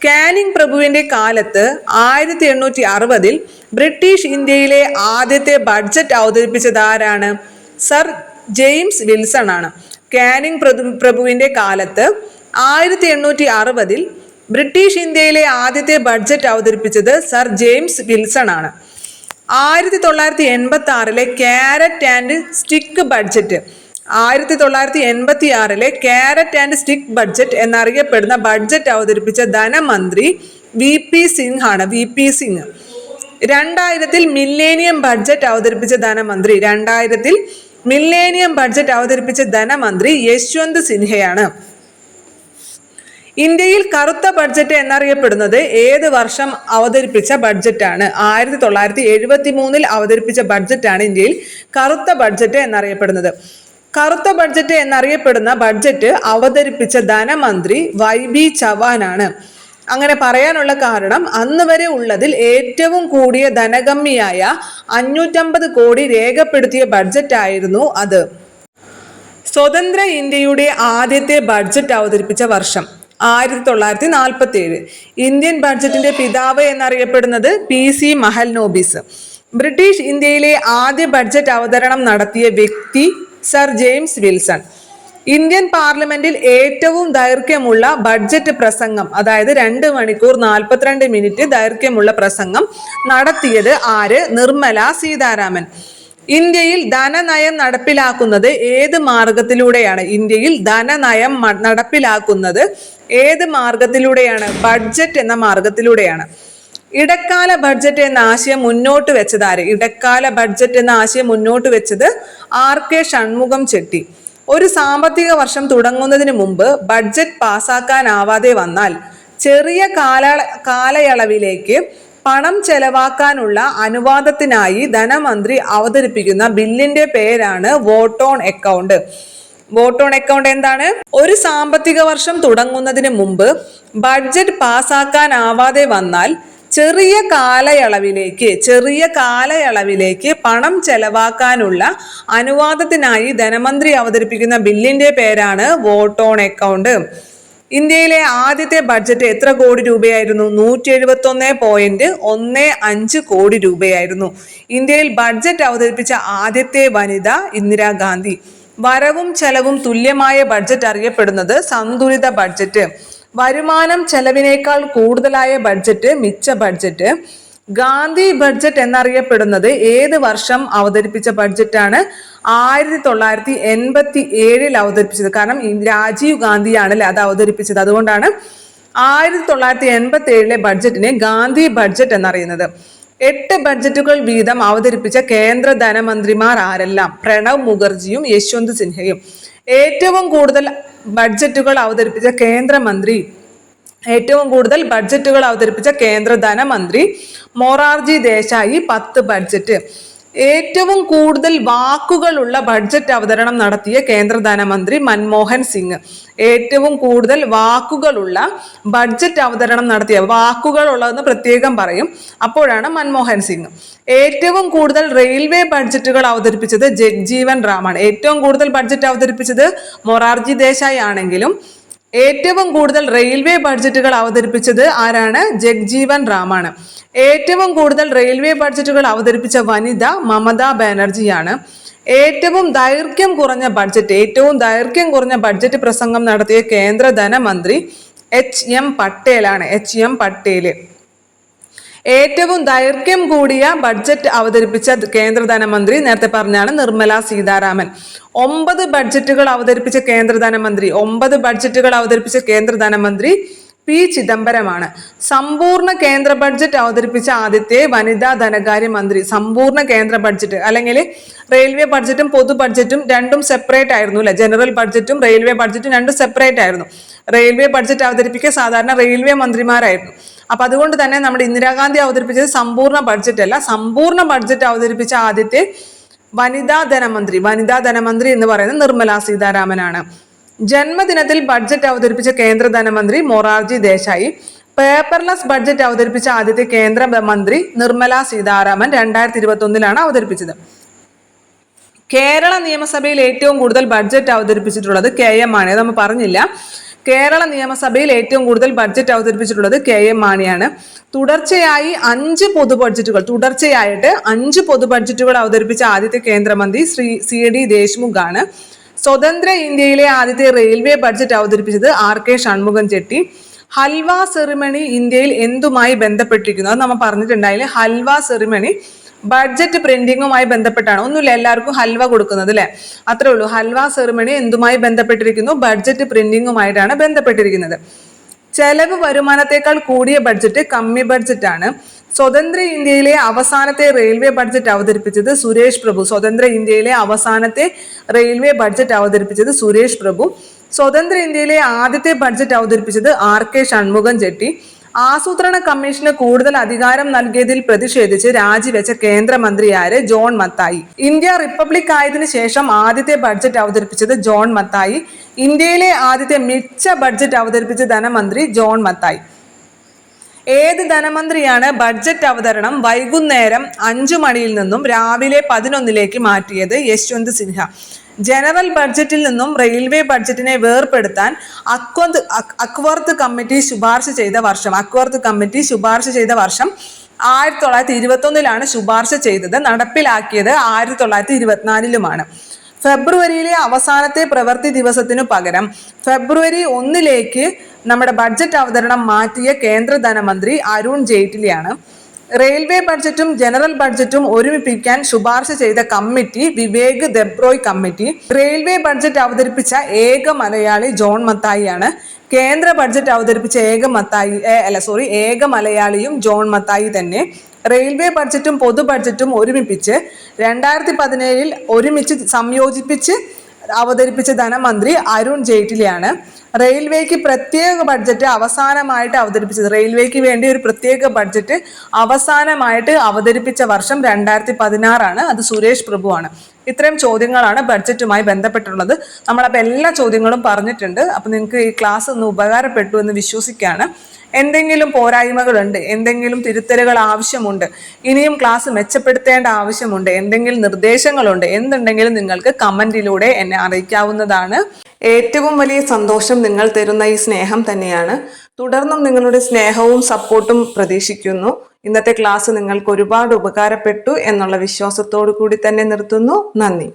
കാനിങ് പ്രഭുവിന്റെ കാലത്ത് 1860 ബ്രിട്ടീഷ് ഇന്ത്യയിലെ ആദ്യത്തെ ബഡ്ജറ്റ് അവതരിപ്പിച്ചത് ആരാണ്? സർ ജെയിംസ് വിൽസൺ ആണ്. കാനിങ് പ്രഭുവിന്റെ കാലത്ത് 1860 ബ്രിട്ടീഷ് ഇന്ത്യയിലെ ആദ്യത്തെ ബഡ്ജറ്റ് അവതരിപ്പിച്ചത് സർ ജെയിംസ് വിൽസൺ ആണ്. 1986 carrot and stick budget 1986 carrot and stick budget എന്നറിയപ്പെടുന്ന ബഡ്ജറ്റ് അവതരിപ്പിച്ച ധനമന്ത്രി VP സിംഗ് ആണ്. VP സിംഗ്. 2000 മില്ലേനിയം ബഡ്ജറ്റ് അവതരിപ്പിച്ച ധനമന്ത്രി യശ്വന്ത് സിൻഹയാണ്. ഇന്ത്യയിൽ കറുത്ത ബഡ്ജറ്റ് എന്നറിയപ്പെടുന്നത് ഏത് വർഷം അവതരിപ്പിച്ച ബഡ്ജറ്റാണ്? 1973 അവതരിപ്പിച്ച ബഡ്ജറ്റാണ് ഇന്ത്യയിൽ കറുത്ത ബഡ്ജറ്റ് എന്നറിയപ്പെടുന്നത്. കറുത്ത ബഡ്ജറ്റ് എന്നറിയപ്പെടുന്ന ബഡ്ജറ്റ് അവതരിപ്പിച്ച ധനമന്ത്രി YB ചവാൻ ആണ്. അങ്ങനെ പറയാനുള്ള കാരണം അന്ന് വരെ ഉള്ളതിൽ ഏറ്റവും കൂടിയ ധനകമ്മിയായ 550 കോടി രേഖപ്പെടുത്തിയ ബഡ്ജറ്റ് ആയിരുന്നു അത്. സ്വതന്ത്ര ഇന്ത്യയുടെ ആദ്യത്തെ ബഡ്ജറ്റ് അവതരിപ്പിച്ച വർഷം 1947. ഇന്ത്യൻ ബഡ്ജറ്റിന്റെ പിതാവ് എന്നറിയപ്പെടുന്നത് PC മഹൽനോബിസ്. ബ്രിട്ടീഷ് ഇന്ത്യയിലെ ആദ്യ ബഡ്ജറ്റ് അവതരണം നടത്തിയ വ്യക്തി സർ ജെയിംസ് വിൽസൺ. ഇന്ത്യൻ പാർലമെന്റിൽ ഏറ്റവും ദൈർഘ്യമുള്ള ബഡ്ജറ്റ് പ്രസംഗം, അതായത് 2 മണിക്കൂർ 42 മിനിറ്റ് ദൈർഘ്യമുള്ള പ്രസംഗം നടത്തിയത് ആര്? നിർമ്മല സീതാരാമൻ. ഇന്ത്യയിൽ ധനനയം നടപ്പിലാക്കുന്നത് ഏത് മാർഗത്തിലൂടെയാണ്? ഇന്ത്യയിൽ ധനനയം നടപ്പിലാക്കുന്നത് ഏത് മാർഗത്തിലൂടെയാണ്? ബഡ്ജറ്റ് എന്ന മാർഗത്തിലൂടെയാണ്. ഇടക്കാല ബഡ്ജറ്റ് എന്ന ആശയം മുന്നോട്ട് വെച്ചത് ആര്? ഇടക്കാല ബഡ്ജറ്റ് എന്ന ആശയം മുന്നോട്ട് വെച്ചത് RK ഷൺമുഖം ചെട്ടി. ഒരു സാമ്പത്തിക വർഷം തുടങ്ങുന്നതിന് മുമ്പ് ബഡ്ജറ്റ് പാസാക്കാനാവാതെ വന്നാൽ ചെറിയ കാലയളവിലേക്ക് പണം ചെലവാക്കാനുള്ള അനുവാദത്തിനായി ധനമന്ത്രി അവതരിപ്പിക്കുന്ന ബില്ലിന്റെ പേരാണ് vote on account. Vote on account എന്താണ്? ഒരു സാമ്പത്തിക വർഷം തുടങ്ങുന്നതിന് മുമ്പ് ബഡ്ജറ്റ് പാസാക്കാനാവാതെ വന്നാൽ ചെറിയ കാലയളവിലേക്ക് പണം ചെലവാക്കാനുള്ള അനുവാദത്തിനായി ധനമന്ത്രി അവതരിപ്പിക്കുന്ന ബില്ലിന്റെ പേരാണ് വോട്ട് ഓൺ അക്കൗണ്ട്. ഇന്ത്യയിലെ ആദ്യത്തെ ബഡ്ജറ്റ് എത്ര കോടി രൂപയായിരുന്നു? 171.15 കോടി രൂപയായിരുന്നു. ഇന്ത്യയിൽ ബഡ്ജറ്റ് അവതരിപ്പിച്ച ആദ്യത്തെ വനിത ഇന്ദിരാഗാന്ധി. വരവും ചെലവും തുല്യമായ ബഡ്ജറ്റ് അറിയപ്പെടുന്നത് സന്തുലിത ബഡ്ജറ്റ്. വരുമാനം ചെലവിനേക്കാൾ കൂടുതലായ ബഡ്ജറ്റ് മിച്ച ബഡ്ജറ്റ്. ഗാന്ധി ബഡ്ജറ്റ് എന്നറിയപ്പെടുന്നത് ഏത് വർഷം അവതരിപ്പിച്ച ബഡ്ജറ്റാണ്? 1987 അവതരിപ്പിച്ചത്. കാരണം രാജീവ് ഗാന്ധിയാണല്ലേ അത് അവതരിപ്പിച്ചത്. അതുകൊണ്ടാണ് 1987 ബഡ്ജറ്റിനെ ഗാന്ധി ബഡ്ജറ്റ് എന്നറിയുന്നത്. 8 ബഡ്ജറ്റുകൾ വീതം അവതരിപ്പിച്ച കേന്ദ്ര ധനമന്ത്രിമാർ ആരെല്ലാം? പ്രണബ് മുഖർജിയും യശ്വന്ത് സിൻഹയും. ഏറ്റവും കൂടുതൽ ബഡ്ജറ്റുകൾ അവതരിപ്പിച്ച കേന്ദ്ര ധനമന്ത്രി മൊറാർജി ദേശായി 10 ബഡ്ജറ്റ്. ഏറ്റവും കൂടുതൽ വാക്കുകളുള്ള ബഡ്ജറ്റ് അവതരണം നടത്തിയ കേന്ദ്ര ധനമന്ത്രി മൻമോഹൻ സിംഗ്. ഏറ്റവും കൂടുതൽ വാക്കുകളുള്ള ബഡ്ജറ്റ് അവതരണം നടത്തിയ, വാക്കുകളുള്ളതെന്ന് പ്രത്യേകം പറയും, അപ്പോഴാണ് മൻമോഹൻ സിംഗ്. ഏറ്റവും കൂടുതൽ റെയിൽവേ ബഡ്ജറ്റുകൾ അവതരിപ്പിച്ചത് ജഗ്ജീവൻ റാമാണ്. ഏറ്റവും കൂടുതൽ ബഡ്ജറ്റ് അവതരിപ്പിച്ചത് മൊറാർജി ദേശായി ആണെങ്കിലും ഏറ്റവും കൂടുതൽ റെയിൽവേ ബഡ്ജറ്റുകൾ അവതരിപ്പിച്ചത് ആരാണ്? ജഗ്ജീവൻ റാമാണ്. ഏറ്റവും കൂടുതൽ റെയിൽവേ ബഡ്ജറ്റുകൾ അവതരിപ്പിച്ച വനിത മമതാ ബാനർജിയാണ്. ഏറ്റവും ദൈർഘ്യം കുറഞ്ഞ ബഡ്ജറ്റ് പ്രസംഗം നടത്തിയ കേന്ദ്ര ധനമന്ത്രി HM പട്ടേലാണ്. HM പട്ടേല്. ഏറ്റവും ദൈർഘ്യം കൂടിയ ബഡ്ജറ്റ് അവതരിപ്പിച്ച കേന്ദ്ര ധനമന്ത്രി നേരത്തെ പറഞ്ഞാണ് നിർമ്മല സീതാരാമൻ. 9 ബഡ്ജറ്റുകൾ അവതരിപ്പിച്ച കേന്ദ്ര ധനമന്ത്രി P ചിദംബരമാണ്. സമ്പൂർണ്ണ കേന്ദ്ര ബഡ്ജറ്റ് അവതരിപ്പിച്ച ആദ്യത്തെ വനിതാ ധനകാര്യമന്ത്രി. സമ്പൂർണ്ണ കേന്ദ്ര ബഡ്ജറ്റ്, അല്ലെങ്കിൽ റെയിൽവേ ബഡ്ജറ്റും പൊതു ബഡ്ജറ്റും രണ്ടും സെപ്പറേറ്റ് ആയിരുന്നു അല്ലെ? ജനറൽ ബഡ്ജറ്റും റെയിൽവേ ബഡ്ജറ്റും രണ്ടും സെപ്പറേറ്റ് ആയിരുന്നു. റെയിൽവേ ബഡ്ജറ്റ് അവതരിപ്പിക്കുക സാധാരണ റെയിൽവേ മന്ത്രിമാരായിരുന്നു. അപ്പൊ അതുകൊണ്ട് തന്നെ നമ്മുടെ ഇന്ദിരാഗാന്ധി അവതരിപ്പിച്ചത് സമ്പൂർണ്ണ ബഡ്ജറ്റ് അല്ല. സമ്പൂർണ്ണ ബഡ്ജറ്റ് അവതരിപ്പിച്ച ആദ്യത്തെ വനിതാ ധനമന്ത്രി എന്ന് പറയുന്നത് നിർമ്മല സീതാരാമനാണ്. ജന്മദിനത്തിൽ ബഡ്ജറ്റ് അവതരിപ്പിച്ച കേന്ദ്ര ധനമന്ത്രി മൊറാർജി ദേശായി. പേപ്പർലെസ് ബഡ്ജറ്റ് അവതരിപ്പിച്ച ആദ്യത്തെ കേന്ദ്ര മന്ത്രി നിർമ്മല സീതാരാമൻ 2021 അവതരിപ്പിച്ചത്. കേരള നിയമസഭയിൽ ഏറ്റവും കൂടുതൽ ബഡ്ജറ്റ് അവതരിപ്പിച്ചിട്ടുള്ളത് KM മാണി. നമ്മൾ പറഞ്ഞില്ല. കേരള നിയമസഭയിൽ ഏറ്റവും കൂടുതൽ ബഡ്ജറ്റ് അവതരിപ്പിച്ചിട്ടുള്ളത് KM മാണിയാണ്. തുടർച്ചയായിട്ട് 5 പൊതു ബഡ്ജറ്റുകൾ അവതരിപ്പിച്ച ആദ്യത്തെ കേന്ദ്രമന്ത്രി CD ദേശ്മുഖ് ആണ്. സ്വതന്ത്ര ഇന്ത്യയിലെ ആദ്യത്തെ റെയിൽവേ ബഡ്ജറ്റ് അവതരിപ്പിച്ചത് RK ഷൺമുഖം ചെട്ടി. ഹൽവ സെറിമണി ഇന്ത്യയിൽ എന്തുമായി ബന്ധപ്പെട്ടിരിക്കുന്നു? അത് നമ്മൾ പറഞ്ഞിട്ടുണ്ടായില്ലേ. ഹൽവ സെറിമണി ബഡ്ജറ്റ് പ്രിന്റിങ്ങുമായി ബന്ധപ്പെട്ടാണ്. ഒന്നുമില്ല, എല്ലാവർക്കും ഹൽവ കൊടുക്കുന്നത് അല്ലെ, അത്രേ ഉള്ളൂ. ഹൽവ സെറിമണി എന്തുമായി ബന്ധപ്പെട്ടിരിക്കുന്നു? ബഡ്ജറ്റ് പ്രിന്റിങ്ങുമായിട്ടാണ് ബന്ധപ്പെട്ടിരിക്കുന്നത്. ചെലവ് വരുമാനത്തെക്കാൾ കൂടിയ ബഡ്ജറ്റ് കമ്മി ബഡ്ജറ്റ് ആണ്. സ്വതന്ത്ര ഇന്ത്യയിലെ അവസാനത്തെ റെയിൽവേ ബഡ്ജറ്റ് അവതരിപ്പിച്ചത് സുരേഷ് പ്രഭു. സ്വതന്ത്ര ഇന്ത്യയിലെ ആദ്യത്തെ ബഡ്ജറ്റ് അവതരിപ്പിച്ചത് RK ഷൺമുഖം ചെട്ടി. ആസൂത്രണ കമ്മീഷന് കൂടുതൽ അധികാരം നൽകിയതിൽ പ്രതിഷേധിച്ച് രാജിവെച്ച കേന്ദ്രമന്ത്രി ആര്? ജോൺ മത്തായി. ഇന്ത്യ റിപ്പബ്ലിക് ആയതിനു ശേഷം ആദ്യത്തെ ബഡ്ജറ്റ് അവതരിപ്പിച്ചത് ജോൺ മത്തായി. ഇന്ത്യയിലെ ആദ്യത്തെ മിച്ച ബഡ്ജറ്റ് അവതരിപ്പിച്ച ധനമന്ത്രി ജോൺ മത്തായി. ഏത് ധനമന്ത്രിയാണ് ബഡ്ജറ്റ് അവതരണം വൈകുന്നേരം 5 മണിയിൽ നിന്നും രാവിലെ 11 മാറ്റിയത്? യശ്വന്ത് സിൻഹ. ജനറൽ ബഡ്ജറ്റിൽ നിന്നും റെയിൽവേ ബഡ്ജറ്റിനെ വേർപെടുത്താൻ അക്വർത്ത് കമ്മിറ്റി ശുപാർശ ചെയ്ത വർഷം 1921 ശുപാർശ ചെയ്തത്. നടപ്പിലാക്കിയത് 1924 ഫെബ്രുവരിയിലെ അവസാനത്തെ പ്രവൃത്തി ദിവസത്തിനു പകരം ഫെബ്രുവരി 1 നമ്മുടെ ബഡ്ജറ്റ് അവതരണം മാറ്റിയ കേന്ദ്ര ധനമന്ത്രി അരുൺ ജെയ്റ്റ്ലിയാണ്. റെയിൽവേ ബഡ്ജറ്റും ജനറൽ ബഡ്ജറ്റും ഒരുമിപ്പിക്കാൻ ശുപാർശ ചെയ്ത committee Vivek Debroy committee. Railway budget അവതരിപ്പിച്ച ഏക മലയാളി ജോൺ മത്തായിയാണ്. കേന്ദ്ര ബഡ്ജറ്റ് അവതരിപ്പിച്ച ഏക മലയാളിയും ജോൺ മത്തായി തന്നെ. റെയിൽവേ ബഡ്ജറ്റും പൊതു ബഡ്ജറ്റും ഒരുമിപ്പിച്ച് 2017 ഒരുമിച്ച് സംയോജിപ്പിച്ച് അവതരിപ്പിച്ച ധനമന്ത്രി അരുൺ ജെയ്റ്റ്ലിയാണ്. റെയിൽവേക്ക് പ്രത്യേക ബഡ്ജറ്റ് അവസാനമായിട്ട് അവതരിപ്പിച്ചത്, റെയിൽവേക്ക് വേണ്ടി ഒരു പ്രത്യേക ബഡ്ജറ്റ് അവസാനമായിട്ട് അവതരിപ്പിച്ച വർഷം 2016 അത് സുരേഷ് പ്രഭുവാണ്. ഇത്രയും ചോദ്യങ്ങളാണ് ബഡ്ജറ്റുമായി ബന്ധപ്പെട്ടുള്ളത്. നമ്മളപ്പോൾ എല്ലാ ചോദ്യങ്ങളും പറഞ്ഞിട്ടുണ്ട്. അപ്പം നിങ്ങൾക്ക് ഈ ക്ലാസ് ഒന്ന് ഉപകാരപ്പെട്ടു എന്ന് വിശ്വസിക്കുകയാണ്. എന്തെങ്കിലും പോരായ്മകളുണ്ട്, എന്തെങ്കിലും തിരുത്തലുകൾ ആവശ്യമുണ്ട്, ഇനിയും ക്ലാസ് മെച്ചപ്പെടുത്തേണ്ട ആവശ്യമുണ്ട്, എന്തെങ്കിലും നിർദ്ദേശങ്ങളുണ്ട്, എന്തുണ്ടെങ്കിലും നിങ്ങൾക്ക് കമൻറ്റിലൂടെ എന്നെ അറിയിക്കാവുന്നതാണ്. ഏറ്റവും വലിയ സന്തോഷം നിങ്ങൾ തരുന്ന ഈ സ്നേഹം തന്നെയാണ്. തുടർന്നും നിങ്ങളുടെ സ്നേഹവും സപ്പോർട്ടും പ്രതീക്ഷിക്കുന്നു. ഇന്നത്തെ ക്ലാസ് നിങ്ങൾക്ക് ഒരുപാട് ഉപകാരപ്പെട്ടു എന്നുള്ള വിശ്വാസത്തോടു കൂടി തന്നെ നിർത്തുന്നു. നന്ദി.